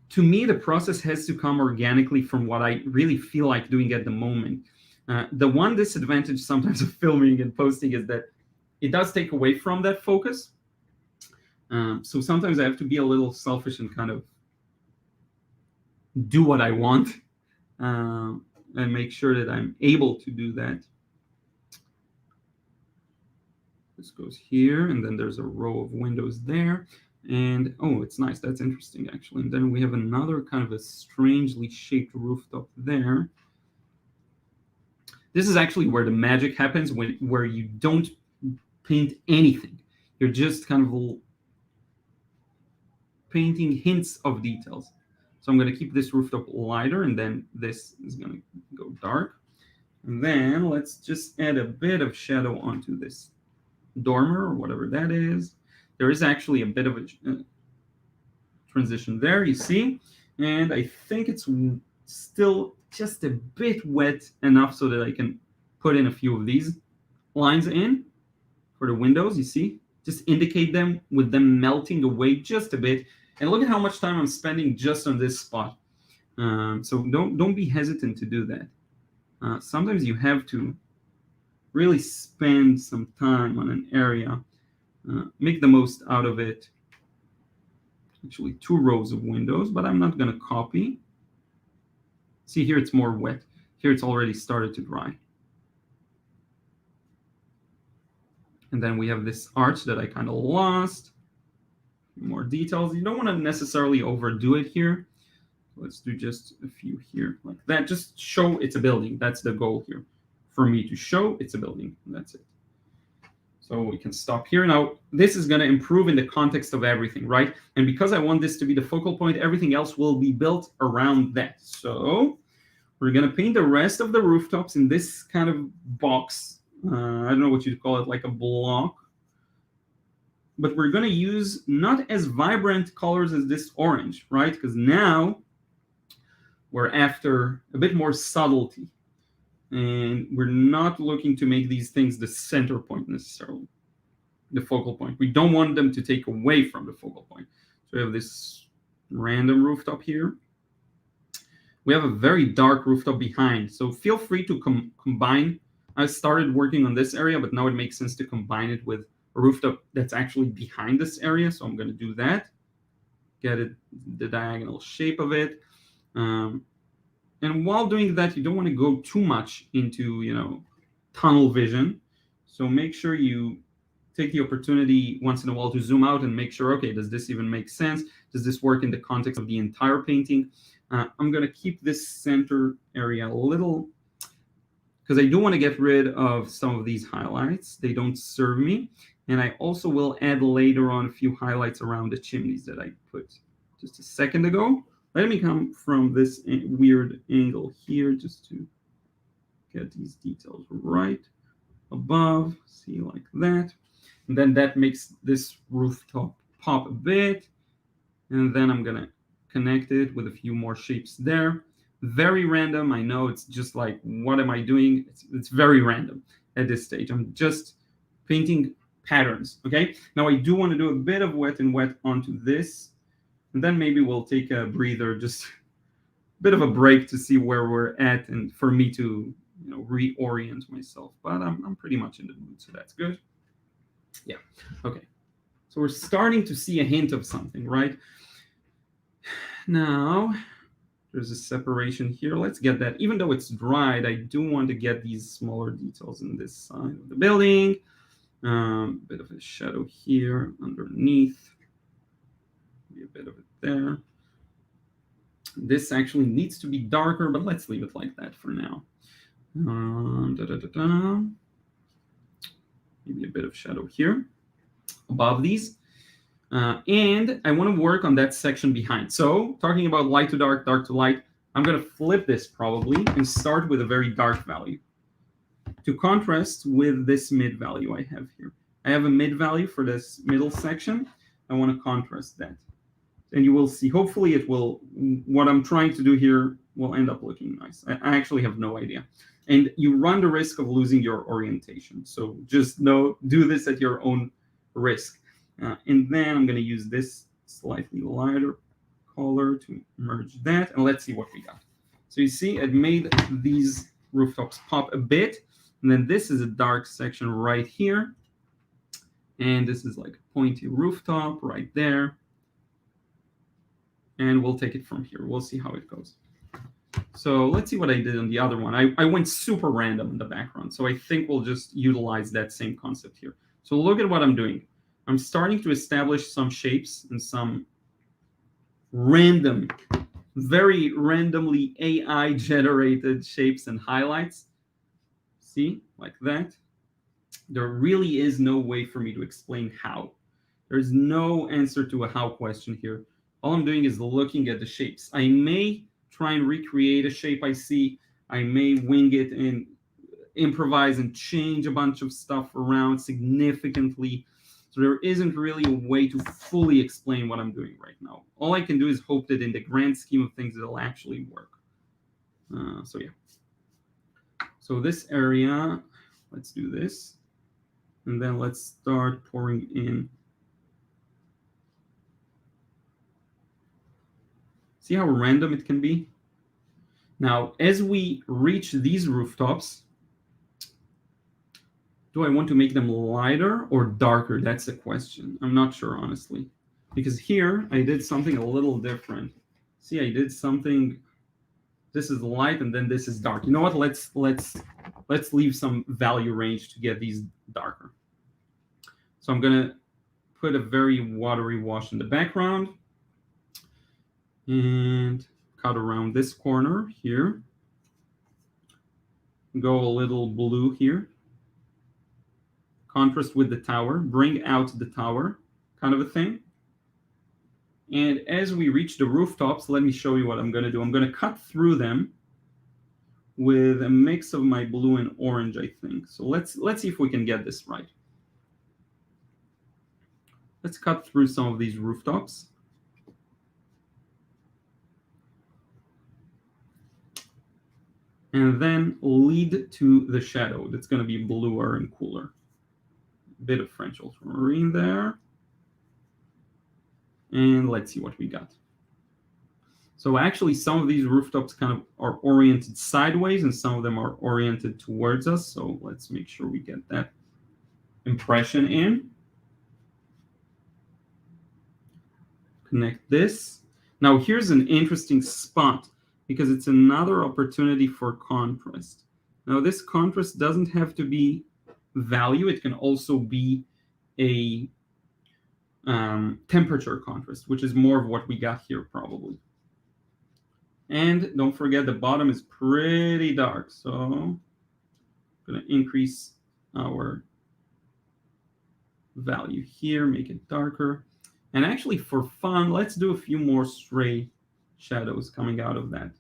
To me, the process has to come organically from what I really feel like doing at the moment. The one disadvantage sometimes of filming and posting is that it does take away from that focus. So sometimes I have to be a little selfish and kind of do what I want and make sure that I'm able to do that. This goes here, and then there's a row of windows there. And, oh, it's nice. That's interesting, actually. And then we have another kind of a strangely shaped rooftop there. This is actually where the magic happens, where you don't paint anything. You're just kind of painting hints of details. So I'm going to keep this rooftop lighter, and then this is going to go dark. And then let's just add a bit of shadow onto this dormer, or whatever that is. There is actually a bit of a transition there, you see. And I think it's still just a bit wet enough so that I can put in a few of these lines in for the windows, you see. Just indicate them with them melting away just a bit. And look at how much time I'm spending just on this spot. So don't be hesitant to do that. Sometimes you have to really spend some time on an area, make the most out of it. Actually, 2 rows of windows, but I'm not going to copy. See, here it's more wet. Here it's already started to dry. And then we have this arch that I kind of lost. More details. You don't want to necessarily overdo it here. Let's do just a few here like that. Just show it's a building. That's the goal here. For me to show it's a building. That's it. So we can stop here. Now, this is going to improve in the context of everything, right? And because I want this to be the focal point, everything else will be built around that. So we're going to paint the rest of the rooftops in this kind of box. I don't know what you'd call it, like a block. But we're going to use not as vibrant colors as this orange, right? Because now we're after a bit more subtlety. And we're not looking to make these things the center point necessarily, the focal point. We don't want them to take away from the focal point. So we have this random rooftop here. We have a very dark rooftop behind. So feel free to combine. I started working on this area, but now it makes sense to combine it with a rooftop that's actually behind this area. So I'm going to do that. Get it, the diagonal shape of it. And while doing that, you don't want to go too much into, tunnel vision. So make sure you take the opportunity once in a while to zoom out and make sure, okay, does this even make sense? Does this work in the context of the entire painting? I'm going to keep this center area a little, because I do want to get rid of some of these highlights. They don't serve me. And I also will add later on a few highlights around the chimneys that I put just a second ago. Let me come from this weird angle here just to get these details right above. See, like that. And then that makes this rooftop pop a bit. And then I'm going to connect it with a few more shapes there. Very random. I know it's just like, what am I doing? It's very random at this stage. I'm just painting patterns. Okay. Now I do want to do a bit of wet and wet onto this. And then maybe we'll take a breather, just a bit of a break to see where we're at and for me to, reorient myself. But I'm pretty much in the mood, so that's good. Yeah. Okay. So we're starting to see a hint of something, right? Now, there's a separation here. Let's get that. Even though it's dried, I do want to get these smaller details in this side of the building. Bit of a shadow here underneath. Maybe a bit of it there. This actually needs to be darker, but let's leave it like that for now. Maybe a bit of shadow here above these. And I want to work on that section behind. So talking about light to dark, dark to light, I'm going to flip this probably and start with a very dark value to contrast with this mid value I have here. I have a mid value for this middle section. I want to contrast that. And you will see, hopefully it will, what I'm trying to do here will end up looking nice. I actually have no idea. And you run the risk of losing your orientation. So just do this at your own risk. And then I'm going to use this slightly lighter color to merge that. And let's see what we got. So you see, it made these rooftops pop a bit. And then this is a dark section right here. And this is like a pointy rooftop right there. And we'll take it from here. We'll see how it goes. So let's see what I did on the other one. I went super random in the background. So I think we'll just utilize that same concept here. So look at what I'm doing. I'm starting to establish some shapes and some random, very randomly AI-generated shapes and highlights. See, like that. There really is no way for me to explain how. There's no answer to a how question here. All I'm doing is looking at the shapes. I may try and recreate a shape I see. I may wing it and improvise and change a bunch of stuff around significantly. So there isn't really a way to fully explain what I'm doing right now. All I can do is hope that in the grand scheme of things, it'll actually work. So yeah. So this area, let's do this. And then let's start pouring in. See how random it can be? Now, as we reach these rooftops, do I want to make them lighter or darker? That's the question. I'm not sure, honestly. Because here, I did something a little different. See, I did something, this is light and then this is dark. You know what? Let's leave some value range to get these darker. So I'm gonna put a very watery wash in the background. And cut around this corner here. Go a little blue here. Contrast with the tower. Bring out the tower, kind of a thing. And as we reach the rooftops, let me show you what I'm going to do. I'm going to cut through them with a mix of my blue and orange, I think. So let's see if we can get this right. Let's cut through some of these rooftops. And then lead to the shadow. That's going to be bluer and cooler. A bit of French ultramarine there. And let's see what we got. So actually, some of these rooftops kind of are oriented sideways, and some of them are oriented towards us. So let's make sure we get that impression in. Connect this. Now, here's an interesting spot, because it's another opportunity for contrast. Now, this contrast doesn't have to be value. It can also be a temperature contrast, which is more of what we got here probably. And don't forget the bottom is pretty dark, so I'm going to increase our value here, make it darker. And actually, for fun, let's do a few more stray shadows coming out of that.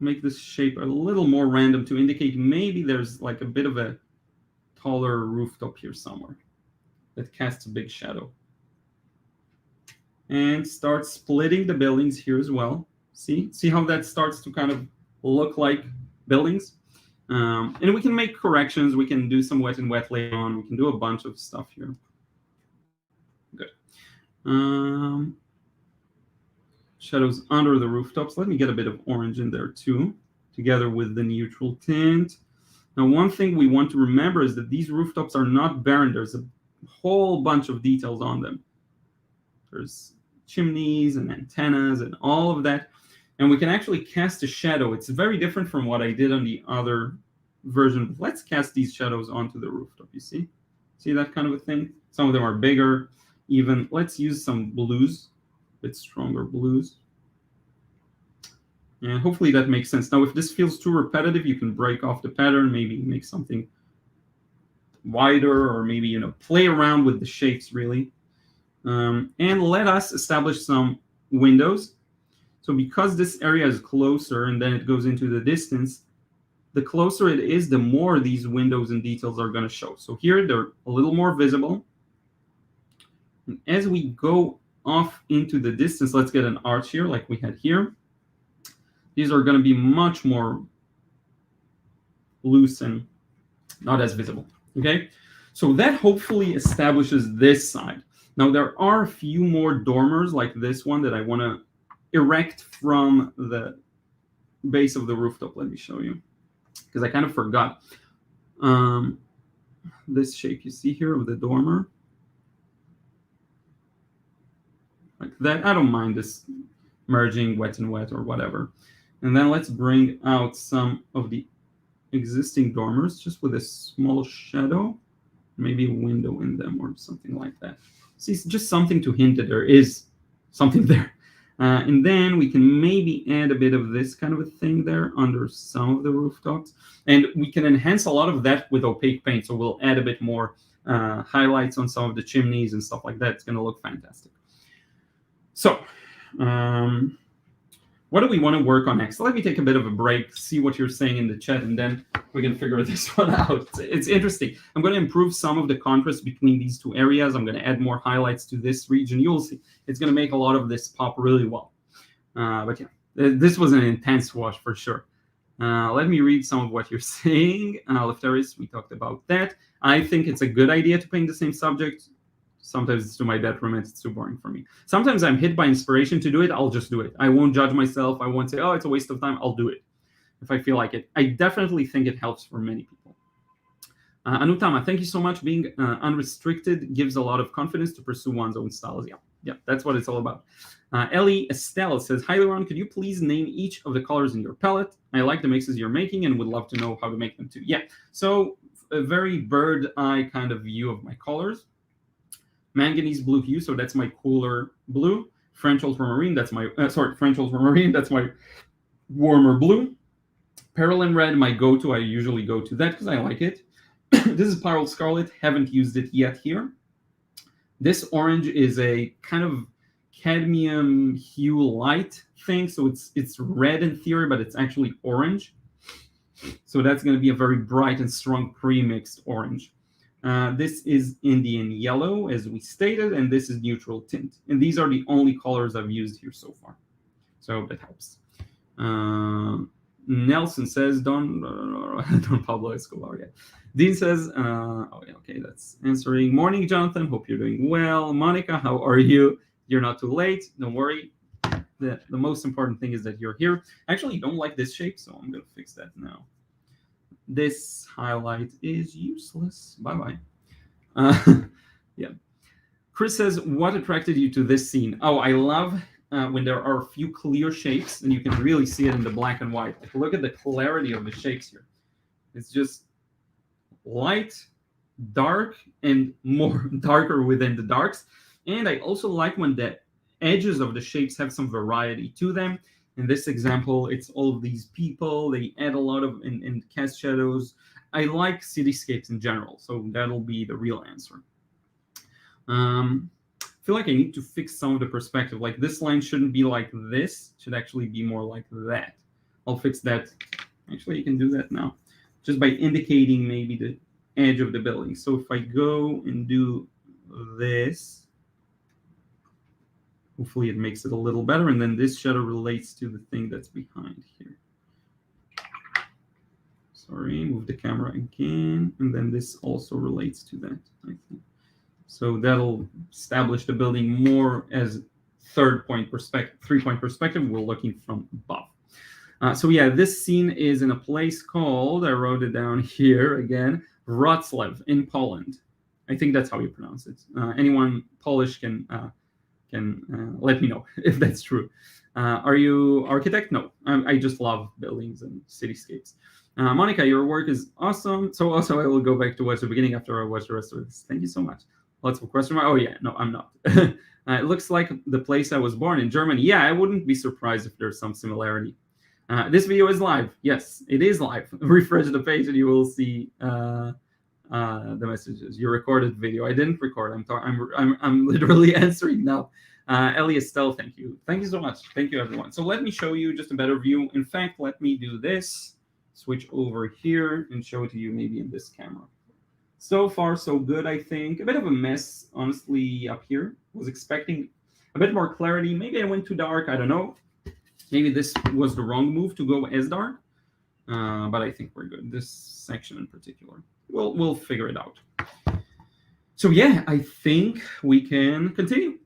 Make this shape a little more random to indicate maybe there's like a bit of a taller rooftop here somewhere that casts a big shadow. And start splitting the buildings here as well. See how that starts to kind of look like buildings? And we can make corrections. We can do some wet and wet later on. We can do a bunch of stuff here. Good. Shadows under the rooftops. Let me get a bit of orange in there too, together with the neutral tint. Now, one thing we want to remember is that these rooftops are not barren. There's a whole bunch of details on them. There's chimneys and antennas and all of that. And we can actually cast a shadow. It's very different from what I did on the other version. Let's cast these shadows onto the rooftop, you see? See that kind of a thing? Some of them are bigger. Even, let's use some blues, a bit stronger blues. And hopefully that makes sense. Now, if this feels too repetitive, you can break off the pattern, maybe make something wider, or maybe, play around with the shapes, really. And let us establish some windows. So because this area is closer and then it goes into the distance, the closer it is, the more these windows and details are going to show. So here they're a little more visible. And as we go off into the distance, let's get an arch here like we had here. These are going to be much more loose and not as visible. Okay, so that hopefully establishes this side. Now, there are a few more dormers like this one that I want to erect from the base of the rooftop. Let me show you, because I kind of forgot. This shape you see here of the dormer. Like that. I don't mind this merging wet and wet or whatever. And then let's bring out some of the existing dormers just with a small shadow, maybe a window in them or something like that. See, just something to hint that there is something there. And then we can maybe add a bit of this kind of a thing there under some of the rooftops. And we can enhance a lot of that with opaque paint. So we'll add a bit more highlights on some of the chimneys and stuff like that. It's going to look fantastic. So what do we want to work on next? Let me take a bit of a break, see what you're saying in the chat, and then we can figure this one out. It's interesting. I'm going to improve some of the contrast between these two areas. I'm going to add more highlights to this region. You'll see. It's going to make a lot of this pop really well. But yeah, this was an intense wash for sure. Let me read some of what you're saying. Lefteris, we talked about that. I think it's a good idea to paint the same subject. Sometimes it's to my detriment. It's too boring for me. Sometimes I'm hit by inspiration to do it. I'll just do it. I won't judge myself. I won't say, oh, it's a waste of time. I'll do it if I feel like it. I definitely think it helps for many people. Anutama, thank you so much. Being unrestricted gives a lot of confidence to pursue one's own styles. Yeah, that's what it's all about. Ellie Estelle says, hi, Liron. Could you please name each of the colors in your palette? I like the mixes you're making and would love to know how to make them too. Yeah, so a very bird eye kind of view of my colors. Manganese blue hue, so that's my cooler blue. French ultramarine, that's my French ultramarine, that's my warmer blue. Perylene red, my go-to. I usually go to that because I like it. This is Pyrrole Scarlet. Haven't used it yet here. This orange is a kind of cadmium hue light thing, so it's red in theory, but it's actually orange. So that's going to be a very bright and strong pre-mixed orange. This is Indian yellow, as we stated, and this is neutral tint. And these are the only colors I've used here so far. So that helps. Nelson says, Don Pablo Escobar, yeah. Dean says, oh, yeah, okay, that's answering. Morning, Jonathan. Hope you're doing well. Monica, how are you? You're not too late. Don't worry. The most important thing is that you're here. Actually, you don't like this shape, so I'm going to fix that now. This highlight is useless. Bye-bye. Yeah. Chris says, what attracted you to this scene? Oh, I love when there are a few clear shapes, and you can really see it in the black and white. Like, look at the clarity of the shapes here. It's just light dark and more darker within the darks. And I also like when the edges of the shapes have some variety to them. In this example, it's all of these people. They add a lot of in cast shadows. I like cityscapes in general, so that'll be the real answer. I feel like I need to fix some of the perspective. Like this line shouldn't be like this. It should actually be more like that. I'll fix that. Actually, you can do that now, just by indicating maybe the edge of the building. So if I go and do this, hopefully it makes it a little better. And then this shadow relates to the thing that's behind here. Sorry, move the camera again. And then this also relates to that, I think. So that'll establish the building more as three-point perspective. We're looking from above. So yeah, this scene is in a place called, I wrote it down here again, Wroclaw in Poland. I think that's how you pronounce it. Anyone Polish can let me know if that's true. Are you architect? No, I just love buildings and cityscapes. Monica, your work is awesome. So also I will go back to watch the beginning after I watch the rest of this. Thank you so much. Lots of questions. Oh yeah, no, I'm not. It looks like the place I was born in, Germany. Yeah, I wouldn't be surprised if there's some similarity. This video is live. Yes, it is live. Refresh the page and you will see the messages. You recorded video. I didn't record. I'm literally answering now. Ellie Estelle, thank you. Thank you so much. Thank you, everyone. So let me show you just a better view. In fact, let me do this. Switch over here and show it to you maybe in this camera. So far, so good, I think. A bit of a mess, honestly, up here. Was expecting a bit more clarity. Maybe I went too dark. I don't know. Maybe this was the wrong move to go as dark. But I think we're good. This section in particular. We'll figure it out. So yeah, I think we can continue.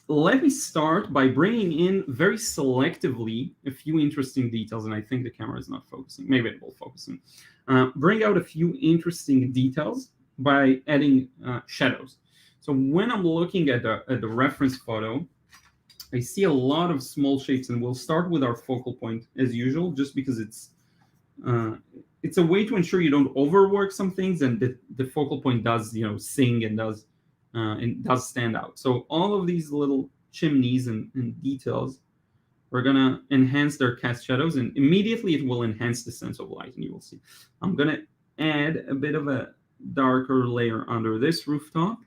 Let me start by bringing in very selectively a few interesting details, and I think the camera is not focusing. Maybe it will focus. Bring out a few interesting details by adding shadows. So when I'm looking at the reference photo, I see a lot of small shapes, and we'll start with our focal point as usual, just because it's a way to ensure you don't overwork some things, and the focal point does sing and does stand out. So all of these little chimneys and details, we're gonna enhance their cast shadows, and immediately it will enhance the sense of light, and you will see. I'm gonna add a bit of a darker layer under this rooftop.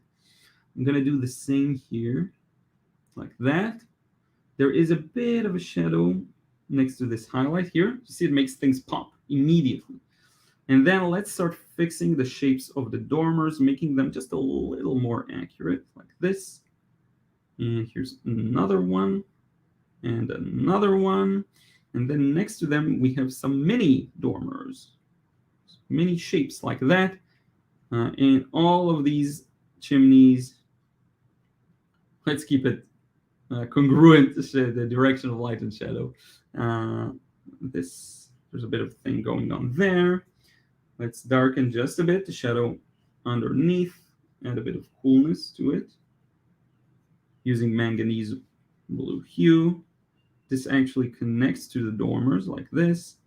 I'm gonna do the same here, like that. There is a bit of a shadow next to this highlight here. You see, it makes things pop immediately. And then let's start fixing the shapes of the dormers, making them just a little more accurate, like this. And here's another one, and another one. And then next to them, we have some mini dormers, mini shapes like that. And all of these chimneys, let's keep it congruent to the direction of light and shadow. There's a bit of thing going on there. Let's darken just a bit the shadow underneath, add a bit of coolness to it using manganese blue hue. This actually connects to the dormers like this.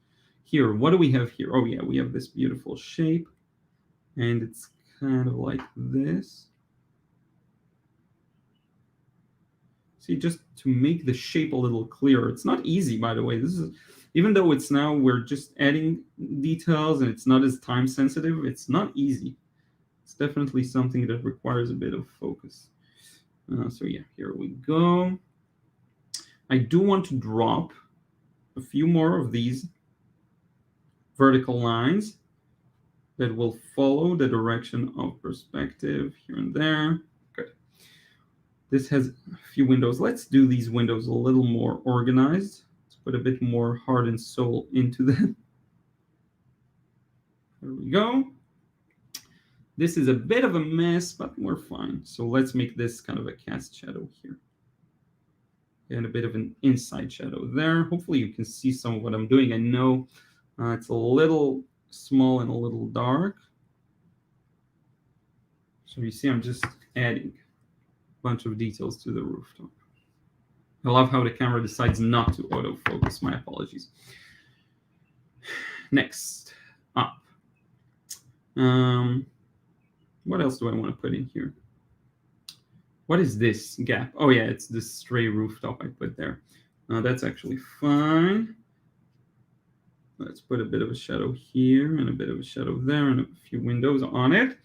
Here, what do we have here? Oh yeah, we have this beautiful shape, and it's kind of like this. See, just to make the shape a little clearer. It's not easy, by the way. This is, even though it's now, we're just adding details and it's not as time sensitive, it's not easy. It's definitely something that requires a bit of focus. So yeah, here we go. I do want to drop a few more of these vertical lines that will follow the direction of perspective here and there. Good. This has a few windows. Let's do these windows a little more organized. Let's put a bit more heart and soul into them. There we go. This is a bit of a mess, but we're fine. So let's make this kind of a cast shadow here. And a bit of an inside shadow there. Hopefully you can see some of what I'm doing. I know it's a little small and a little dark. So you see I'm just adding a bunch of details to the rooftop. I love how the camera decides not to autofocus. My apologies. Next up. What else do I want to put in here? What is this gap? Oh yeah, it's this stray rooftop I put there. That's actually fine. Let's put a bit of a shadow here and a bit of a shadow there and a few windows on it.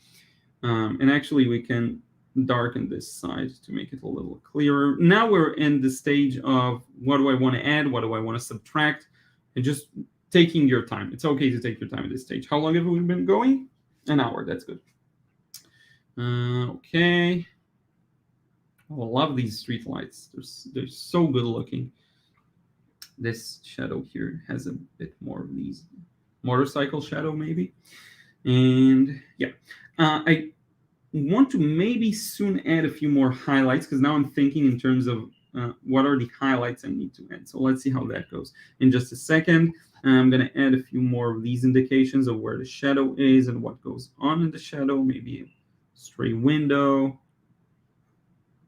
And actually we can darken this side to make it a little clearer. Now we're in the stage of what do I want to add? What do I want to subtract? And just taking your time. It's okay to take your time at this stage. How long have we been going? An hour. That's good. Okay. I love these street lights. They're so good looking. This shadow here has a bit more of these motorcycle shadow maybe. And yeah, I want to maybe soon add a few more highlights because now I'm thinking in terms of what are the highlights I need to add. So let's see how that goes in just a second. I'm going to add a few more of these indications of where the shadow is and what goes on in the shadow. Maybe a stray window,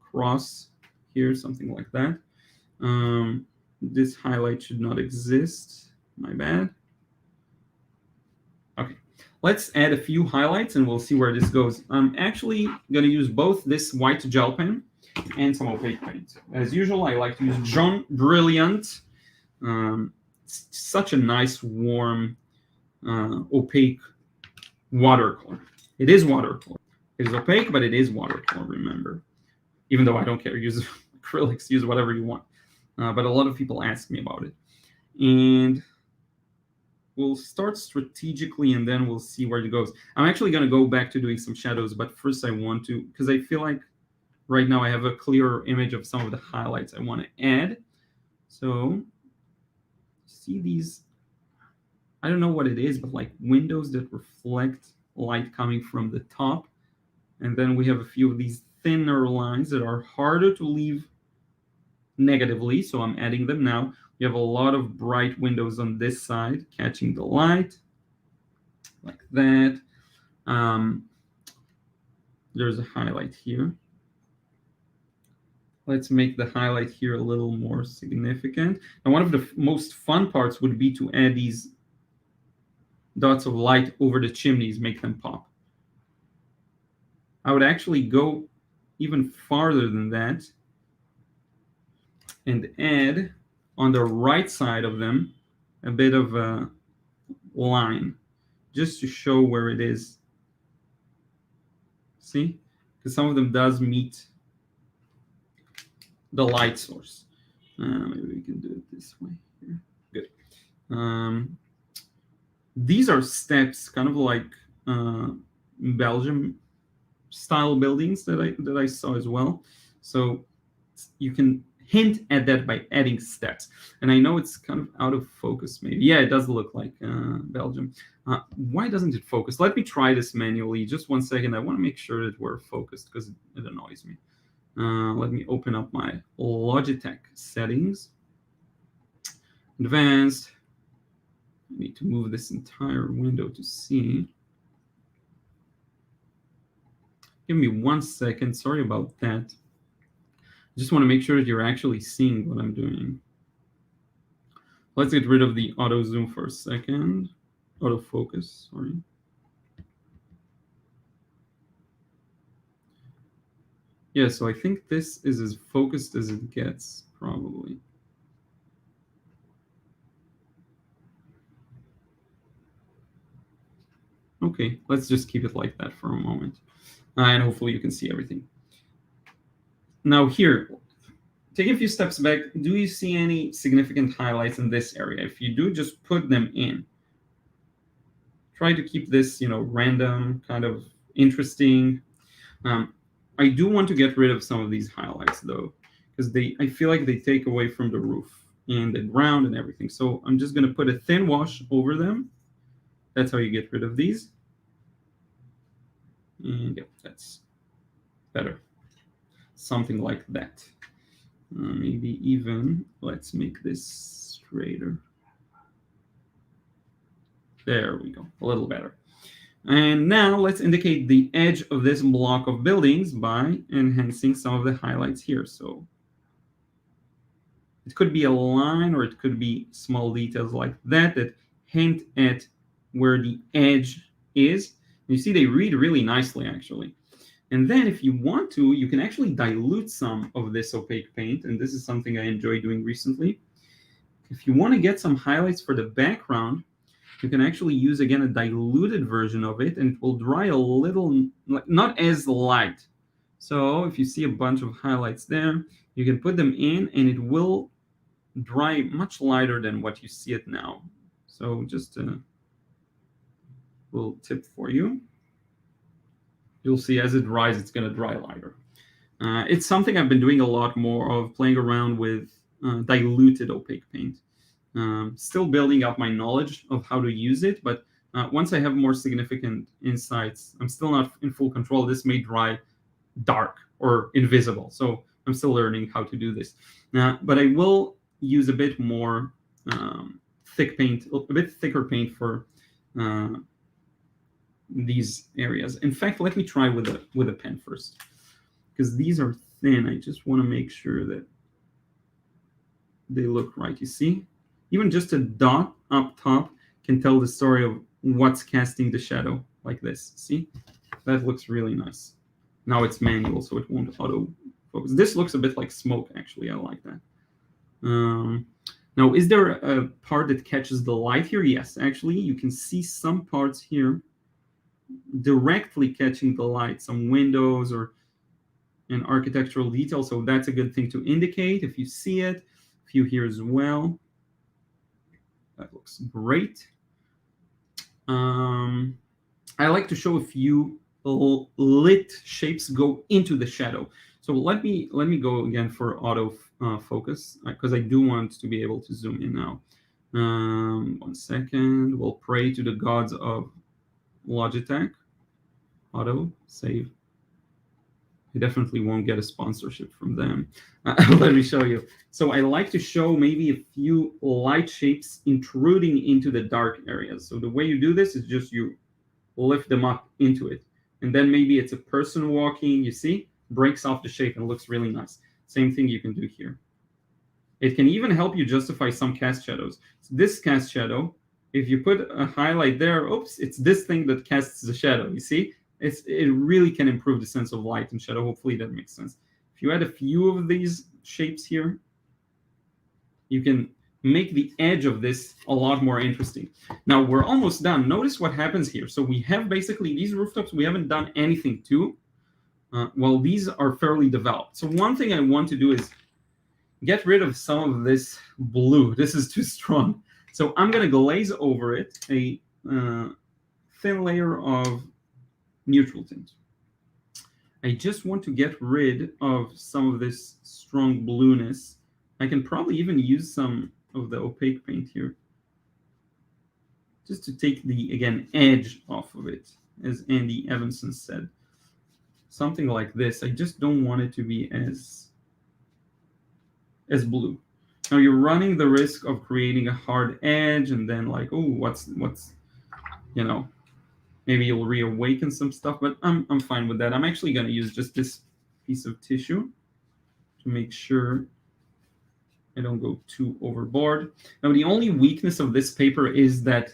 cross here, something like that. This highlight should not exist. My bad. Okay, let's add a few highlights and we'll see where this goes. I'm actually going to use both this white gel pen and some opaque paint. As usual, I like to use John Brilliant. It's such a nice, warm, opaque watercolor. It is watercolor. It is opaque, but it is watercolor, remember. Even though I don't care, use acrylics, use whatever you want. But a lot of people ask me about it. And we'll start strategically and then we'll see where it goes. I'm actually going to go back to doing some shadows, but first I want to, because I feel like right now I have a clearer image of some of the highlights I want to add. So see these, I don't know what it is, but like windows that reflect light coming from the top. And then we have a few of these thinner lines that are harder to leave negatively. So I'm adding them now. We have a lot of bright windows on this side catching the light like that. There's a highlight here. Let's make the highlight here a little more significant. And one of the most fun parts would be to add these dots of light over the chimneys, make them pop. I would actually go even farther than that and add on the right side of them a bit of a line just to show where it is. See? Because some of them does meet the light source. Maybe we can do it this way here. Good. These are steps, kind of like Belgium style buildings that I saw as well. So you can hint at that by adding steps. And I know it's kind of out of focus maybe. Yeah, it does look like Belgium. Why doesn't it focus? Let me try this manually. Just 1 second. I want to make sure that we're focused because it annoys me. Let me open up my Logitech settings. Advanced. I need to move this entire window to see. Give me 1 second. Sorry about that. I just want to make sure that you're actually seeing what I'm doing. Let's get rid of the auto zoom for a second. Autofocus, sorry. Yeah, so I think this is as focused as it gets, probably. Okay, let's just keep it like that for a moment. And hopefully you can see everything. Now here, take a few steps back. Do you see any significant highlights in this area? If you do, just put them in. Try to keep this, random, kind of interesting. I do want to get rid of some of these highlights though, because I feel like they take away from the roof and the ground and everything. So I'm just going to put a thin wash over them. That's how you get rid of these. And yeah, that's better. Something like that. Maybe even, let's make this straighter. There we go, a little better. And now let's indicate the edge of this block of buildings by enhancing some of the highlights here. So it could be a line or it could be small details like that hint at where the edge is. You see they read really nicely, actually. And then if you want to, you can actually dilute some of this opaque paint, and this is something I enjoy doing recently. If you want to get some highlights for the background, you can actually use, again, a diluted version of it, and it will dry a little, not as light. So if you see a bunch of highlights there, you can put them in, and it will dry much lighter than what you see it now. So just a little tip for you. You'll see as it dries, it's going to dry lighter. It's something I've been doing a lot more of, playing around with diluted opaque paint. Still building up my knowledge of how to use it, but once I have more significant insights, I'm still not in full control. This may dry dark or invisible, so I'm still learning how to do this. But I will use a bit more thick paint, a bit thicker paint for these areas. In fact, let me try with a pen first, because these are thin. I just want to make sure that they look right. You see, even just a dot up top can tell the story of what's casting the shadow, like this. See, that looks really nice. Now it's manual, so it won't auto focus. This looks a bit like smoke, actually. I like that. Now, is there a part that catches the light here? Yes, actually, you can see some parts here directly catching the light, some windows or an architectural detail. So that's a good thing to indicate if you see it. A few here as well. That looks great. I like to show a few lit shapes go into the shadow. So let me go again for auto focus, because I do want to be able to zoom in now. 1 second. We'll pray to the gods of Logitech. Auto save. I definitely won't get a sponsorship from them. Let me show you. So I like to show maybe a few light shapes intruding into the dark areas. So the way you do this is just you lift them up into it. And then maybe it's a person walking, you see, breaks off the shape and looks really nice. Same thing you can do here. It can even help you justify some cast shadows. So this cast shadow, if you put a highlight there, oops, it's this thing that casts the shadow, you see? It really can improve the sense of light and shadow. Hopefully that makes sense. If you add a few of these shapes here, you can make the edge of this a lot more interesting. Now we're almost done. Notice what happens here. So we have basically these rooftops we haven't done anything to. Well, these are fairly developed. So one thing I want to do is get rid of some of this blue. This is too strong. So I'm going to glaze over it a thin layer of neutral tint. I just want to get rid of some of this strong blueness. I can probably even use some of the opaque paint here, just to take the, again, edge off of it, as Andy Evanson said. Something like this. I just don't want it to be as blue. Now you're running the risk of creating a hard edge, and then like, oh, what's you know, maybe you'll reawaken some stuff, but I'm fine with that. I'm actually going to use just this piece of tissue to make sure I don't go too overboard. Now, the only weakness of this paper is that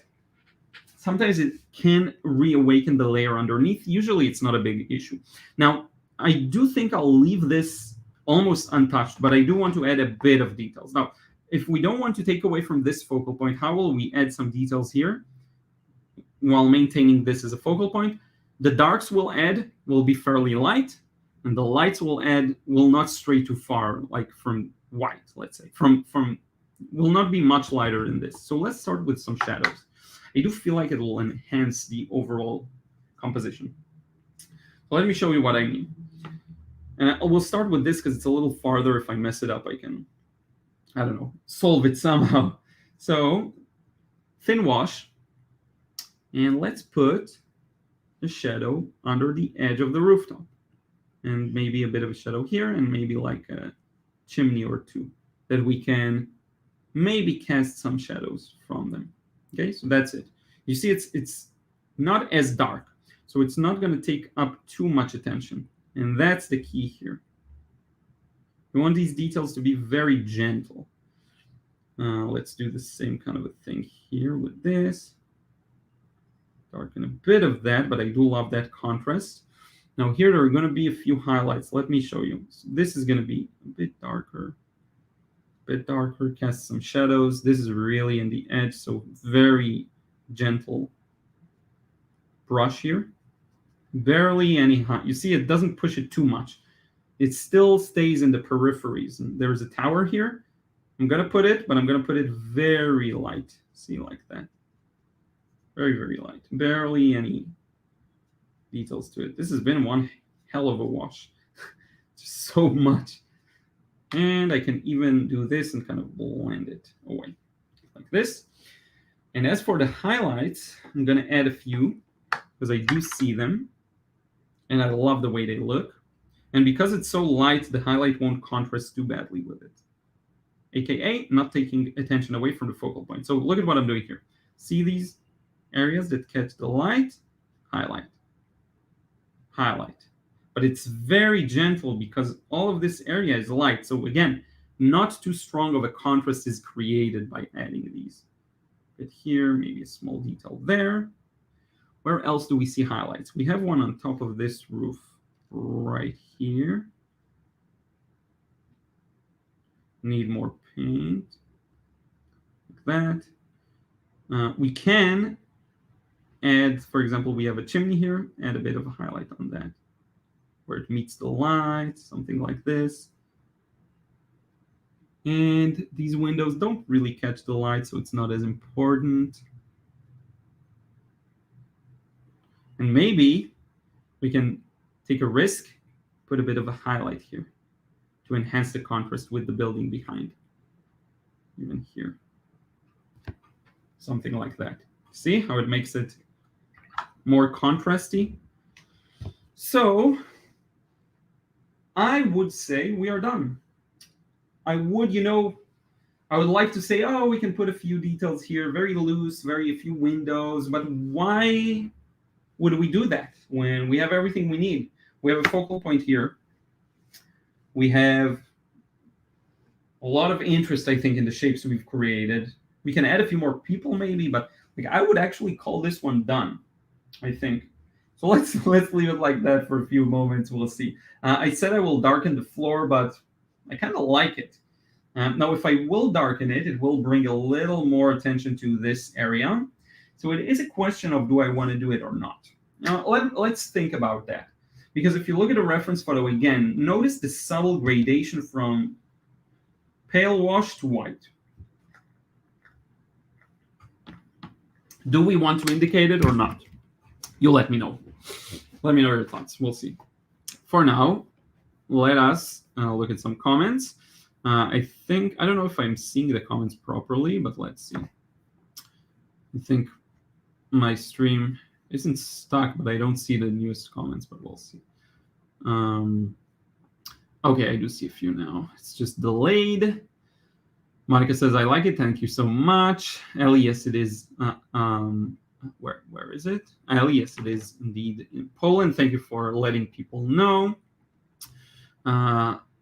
sometimes it can reawaken the layer underneath. Usually it's not a big issue. Now, I do think I'll leave this almost untouched, but I do want to add a bit of details. Now, if we don't want to take away from this focal point, how will we add some details here while maintaining this as a focal point? The darks will be fairly light, and the lights will not stray too far, like from white, let's say. Will not be much lighter than this. So let's start with some shadows. I do feel like it will enhance the overall composition. So let me show you what I mean. And we'll start with this because it's a little farther. If I mess it up, I can, I don't know, solve it somehow. So thin wash. And let's put a shadow under the edge of the rooftop. And maybe a bit of a shadow here, and maybe like a chimney or two that we can maybe cast some shadows from them. Okay, so that's it. You see, it's not as dark, so it's not going to take up too much attention. And that's the key here. We want these details to be very gentle. Let's do the same kind of a thing here with this. darken a bit of that, but I do love that contrast. Now here there are going to be a few highlights. Let me show you. So this is going to be a bit darker, cast some shadows. This is really in the edge, so very gentle brush here. Barely any high. You see, it doesn't push it too much. It still stays in the peripheries. And there's a tower here. I'm going to put it, but I'm going to put it very light. See, like that. Very, very light. Barely any details to it. This has been one hell of a wash. Just so much. And I can even do this and kind of blend it away like this. And as for the highlights, I'm going to add a few because I do see them. And I love the way they look. And because it's so light, the highlight won't contrast too badly with it. AKA, not taking attention away from the focal point. So look at what I'm doing here. See these areas that catch the light? Highlight. Highlight. But it's very gentle because all of this area is light. So again, not too strong of a contrast is created by adding these. But here, maybe a small detail there. Where else do we see highlights? We have one on top of this roof right here. Need more paint. Like that. We can add, for example, we have a chimney here, add a bit of a highlight on that. Where it meets the light, something like this. And these windows don't really catch the light, so it's not as important. And maybe we can take a risk, put a bit of a highlight here to enhance the contrast with the building behind. Even here. Something like that. See how it makes it more contrasty? So I would say we are done. I would like to say, oh, we can put a few details here, very loose, very few windows, but why would we do that when we have everything we need? We have a focal point here. We have a lot of interest, I think, in the shapes we've created. We can add a few more people maybe, but I would actually call this one done, I think. So let's leave it like that for a few moments. We'll see. I said I will darken the floor, but I kind of like it. Now, if I will darken it, it will bring a little more attention to this area. So it is a question of do I want to do it or not. Now, let's think about that. Because if you look at a reference photo again, notice the subtle gradation from pale wash to white. Do we want to indicate it or not? You let me know. Let me know your thoughts. We'll see. For now, let us look at some comments. I don't know if I'm seeing the comments properly, but let's see. I think my stream isn't stuck, but I don't see the newest comments, but we'll see. Okay, I do see a few now. It's just delayed. Monica says, I like it. Thank you so much. Ellie, yes, it is. Where is it? Ellie, yes, it is indeed in Poland. Thank you for letting people know.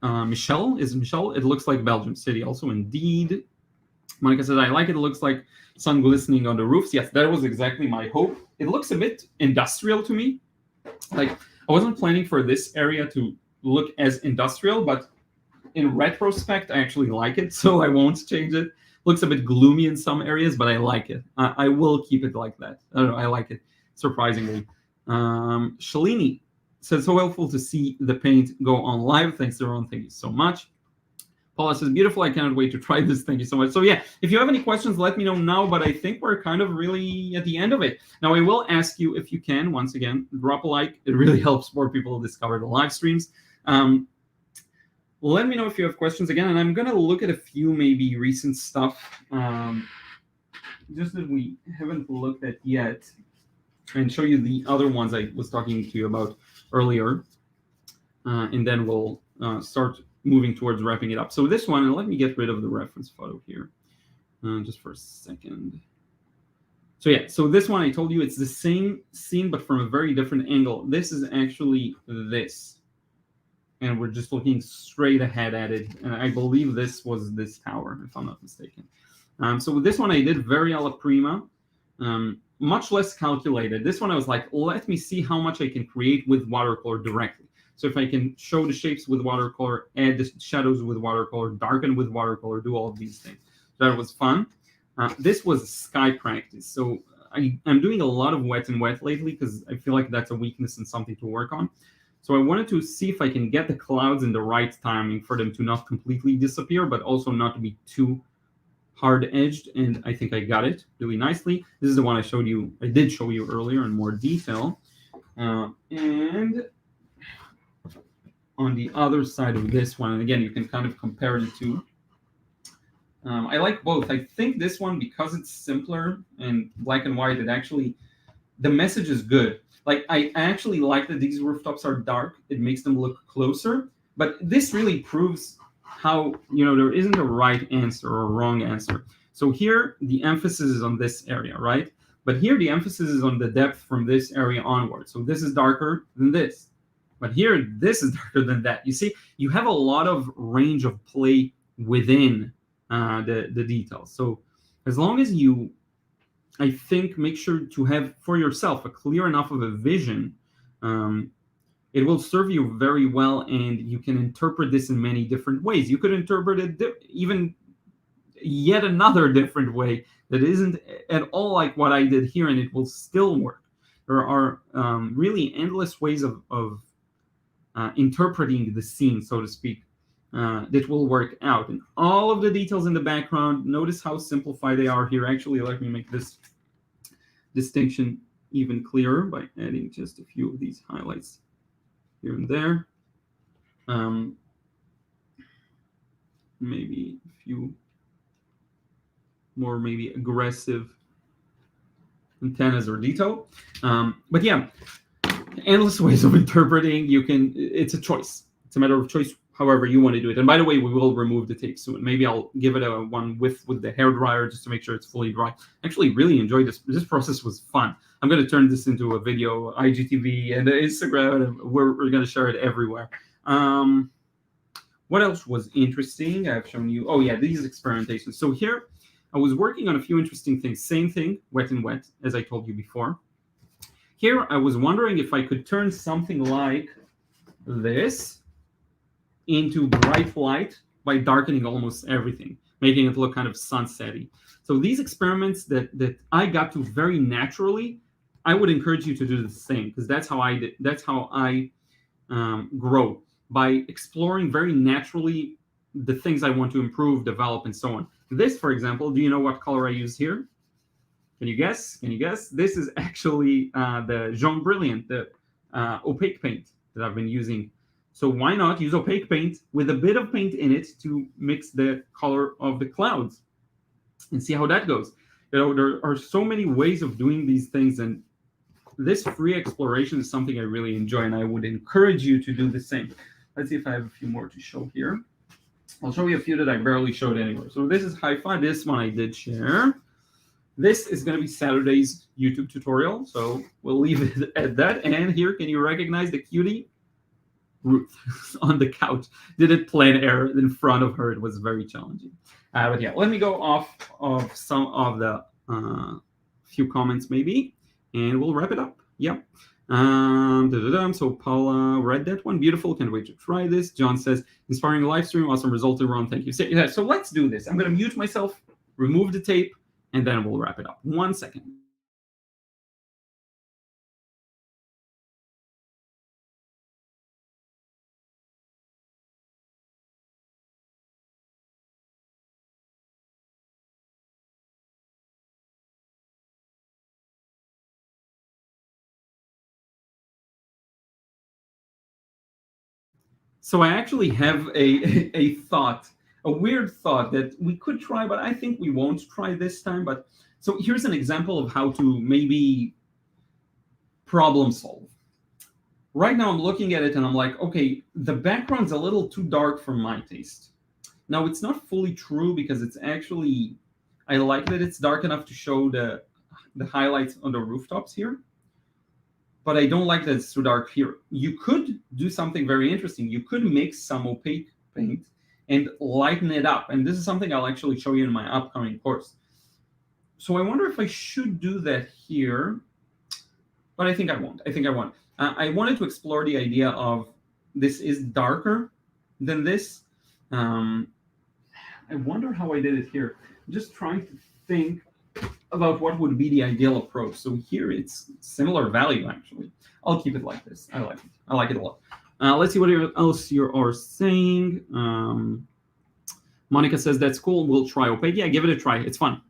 Michelle, it looks like Belgium City also, indeed. Monica says, I like it. It looks like sun glistening on the roofs. Yes, that was exactly my hope. It looks a bit industrial to me. Like, I wasn't planning for this area to look as industrial, but in retrospect, I actually like it, so I won't change it. Looks a bit gloomy in some areas, but I like it. I will keep it like that. I don't know, I like it, surprisingly. Shalini says, so helpful to see the paint go on live. Thanks, Liron. Thank you so much. Paula says, beautiful. I cannot wait to try this. Thank you so much. So yeah, if you have any questions, let me know now, but I think we're kind of really at the end of it. Now, I will ask you, if you can, once again, drop a like. It really helps more people discover the live streams. Let me know if you have questions again, and I'm going to look at a few maybe recent stuff just that we haven't looked at yet and show you the other ones I was talking to you about earlier, and then we'll start moving towards wrapping it up. So this one, and let me get rid of the reference photo here just for a second. So yeah, so this one, I told you it's the same scene, but from a very different angle. This is actually this. And we're just looking straight ahead at it. And I believe this was this tower, if I'm not mistaken. So with this one, I did very alla prima. much less calculated. This one I was like, let me see how much I can create with watercolor directly. So if I can show the shapes with watercolor, add the shadows with watercolor, darken with watercolor, do all of these things. That was fun. This was sky practice. So I'm doing a lot of wet and wet lately because I feel like that's a weakness and something to work on. So I wanted to see if I can get the clouds in the right timing for them to not completely disappear, but also not to be too hard-edged, and I think I got it really nicely. This is the one I did show you earlier in more detail. And on the other side of this one, and again, you can kind of compare the two. I like both. I think this one, because it's simpler and black and white, the message is good. Like, I actually like that these rooftops are dark. It makes them look closer, but this really proves how, there isn't a right answer or a wrong answer. So here, the emphasis is on this area, right? But here, the emphasis is on the depth from this area onward. So this is darker than this. But here, this is darker than that. You see, you have a lot of range of play within the details. So as long as you, I think, make sure to have for yourself a clear enough of a vision, it will serve you very well, and you can interpret this in many different ways. You could interpret it even yet another different way that isn't at all like what I did here, and it will still work. There are really endless ways of interpreting the scene, so to speak, that will work out. And all of the details in the background, notice how simplified they are here. Actually, let me make this distinction even clearer by adding just a few of these highlights here and there. Maybe a few more maybe aggressive antennas or detail. But yeah, endless ways of interpreting. It's a choice. It's a matter of choice, however you want to do it. And by the way, we will remove the tape soon. Maybe I'll give it a one with the hairdryer just to make sure it's fully dry. Actually, really enjoyed this. This process was fun. I'm going to turn this into a video, IGTV and Instagram, and we're going to share it everywhere. What else was interesting? I've shown you. Oh yeah, these experimentations. So here, I was working on a few interesting things. Same thing, wet and wet, as I told you before. Here, I was wondering if I could turn something like this into bright light by darkening almost everything, making it look kind of sunsetty. So these experiments that I got to very naturally, I would encourage you to do the same, because that's how I grow, by exploring very naturally the things I want to improve, develop, and so on. This, for example, do you know what color I used here? Can you guess? This is actually the Jaune Brilliant, the opaque paint that I've been using. So why not use opaque paint with a bit of paint in it to mix the color of the clouds and see how that goes? There are so many ways of doing these things, and this free exploration is something I really enjoy, and I would encourage you to do the same. Let's see if I have a few more to show here. I'll show you a few that I barely showed anywhere. So this is hi-fi. This one I did share. This is going to be Saturday's YouTube tutorial, so we'll leave it at that. And here, can you recognize the cutie? Ruth on the couch. Did it plein air in front of her. It was very challenging. But yeah, let me go off of some of the few comments maybe, and we'll wrap it up. Yep. So Paula read that one. Beautiful. Can't wait to try this. John says, inspiring live stream. Awesome result, Liron. Thank you. So let's do this. I'm going to mute myself, remove the tape, and then we'll wrap it up. 1 second. So I actually have a thought, a weird thought that we could try, but I think we won't try this time. But so here's an example of how to maybe problem solve. Right now I'm looking at it and I'm like, okay, the background's a little too dark for my taste. Now it's not fully true, because it's actually, I like that it's dark enough to show the highlights on the rooftops here. But I don't like that it's too dark here. You could do something very interesting. You could mix some opaque paint and lighten it up. And this is something I'll actually show you in my upcoming course. So I wonder if I should do that here, but I think I won't. I wanted to explore the idea of this is darker than this. I wonder how I did it here. I'm just trying to think about what would be the ideal approach. So here it's similar value, actually. I'll keep it like this. I like it. I like it a lot. Let's see what else you are saying. Monica says, that's cool. We'll try opaque. Yeah, give it a try. It's fun.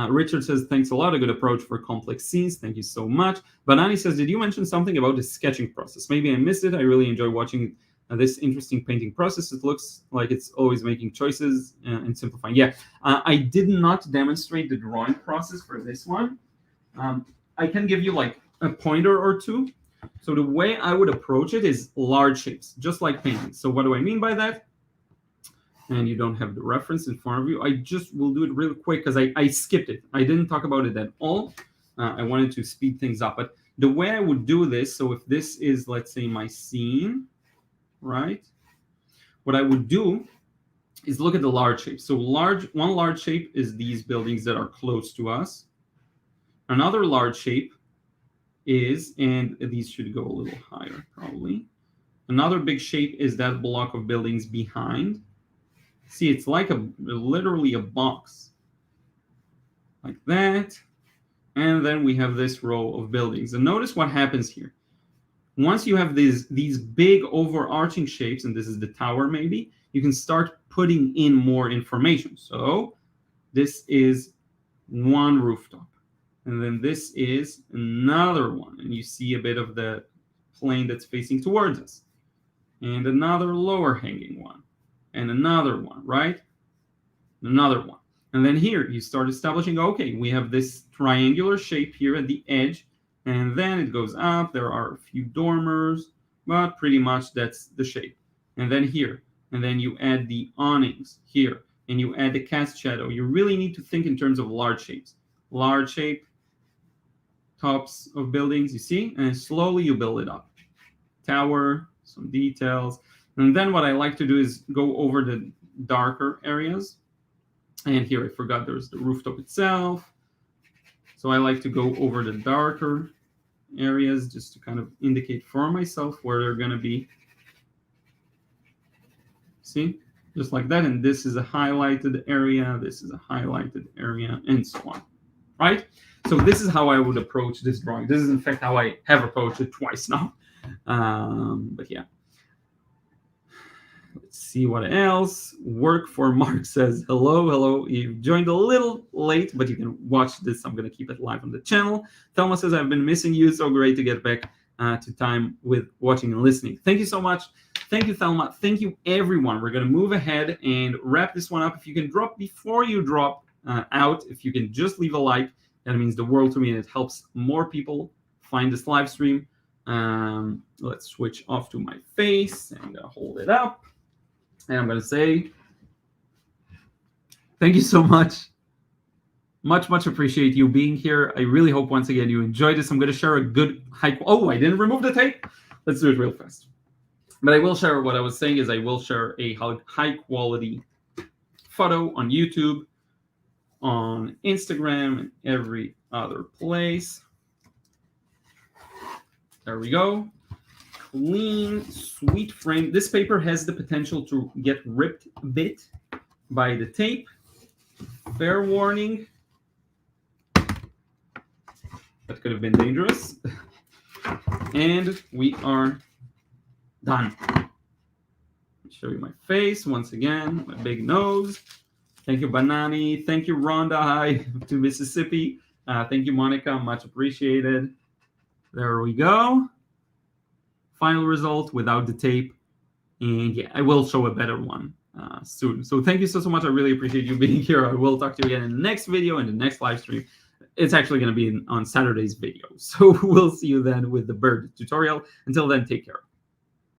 Richard says, thanks a lot. A good approach for complex scenes. Thank you so much. Banani says, did you mention something about the sketching process? Maybe I missed it. I really enjoy watching this interesting painting process. It looks like it's always making choices and simplifying. Yeah, I did not demonstrate the drawing process for this one. I can give you like a pointer or two. So the way I would approach it is large shapes, just like painting. So what do I mean by that? And you don't have the reference in front of you. I just will do it real quick because I skipped it. I didn't talk about it at all. I wanted to speed things up. But the way I would do this, so if this is, let's say, my scene, right? What I would do is look at the large shape. So one large shape is these buildings that are close to us. Another large shape is, and these should go a little higher probably. Another big shape is that block of buildings behind. See, it's like literally a box like that. And then we have this row of buildings. And notice what happens here. Once you have these big overarching shapes, and this is the tower maybe, you can start putting in more information. So this is one rooftop. And then this is another one. And you see a bit of the plane that's facing towards us. And another lower hanging one. And another one, right? Another one. And then here you start establishing, okay, we have this triangular shape here at the edge. And then it goes up. There are a few dormers, but pretty much that's the shape. And then here. And then you add the awnings here. And you add the cast shadow. You really need to think in terms of large shapes. Large shape, tops of buildings, you see? And slowly you build it up. Tower, some details. And then what I like to do is go over the darker areas. And here I forgot there's the rooftop itself. So I like to go over the darker areas just to kind of indicate for myself where they're going to be. See? Just like that. And this is a highlighted area. This is a highlighted area, and so on. Right? So this is how I would approach this drawing. This is, in fact, how I have approached it twice now. But yeah. Let's see what else. Work for Mark says, hello. You've joined a little late, but you can watch this. I'm going to keep it live on the channel. Thelma says, I've been missing you. So great to get back to time with watching and listening. Thank you so much. Thank you, Thelma. Thank you, everyone. We're going to move ahead and wrap this one up. If you can drop before you drop out, if you can just leave a like, that means the world to me, and it helps more people find this live stream. Let's switch off to my face and hold it up. And I'm going to say, thank you so much. Much appreciate you being here. I really hope once again you enjoyed this. I'm going to share a good oh, I didn't remove the tape. Let's do it real fast. But I will share, what I was saying is I will share a high quality photo on YouTube, on Instagram, and every other place. There we go. Clean, sweet frame. This paper has the potential to get ripped a bit by the tape. Fair warning. That could have been dangerous. And we are done. Show you my face once again, my big nose. Thank you, Banani. Thank you, Rhonda. Hi to Mississippi. Thank you, Monica. Much appreciated. There we go. Final result without the tape. And yeah, I will show a better one soon. So thank you so much. I really appreciate you being here. I will talk to you again in the next video, in the next live stream. It's actually going to be on Saturday's video. So we'll see you then with the bird tutorial. Until then, take care.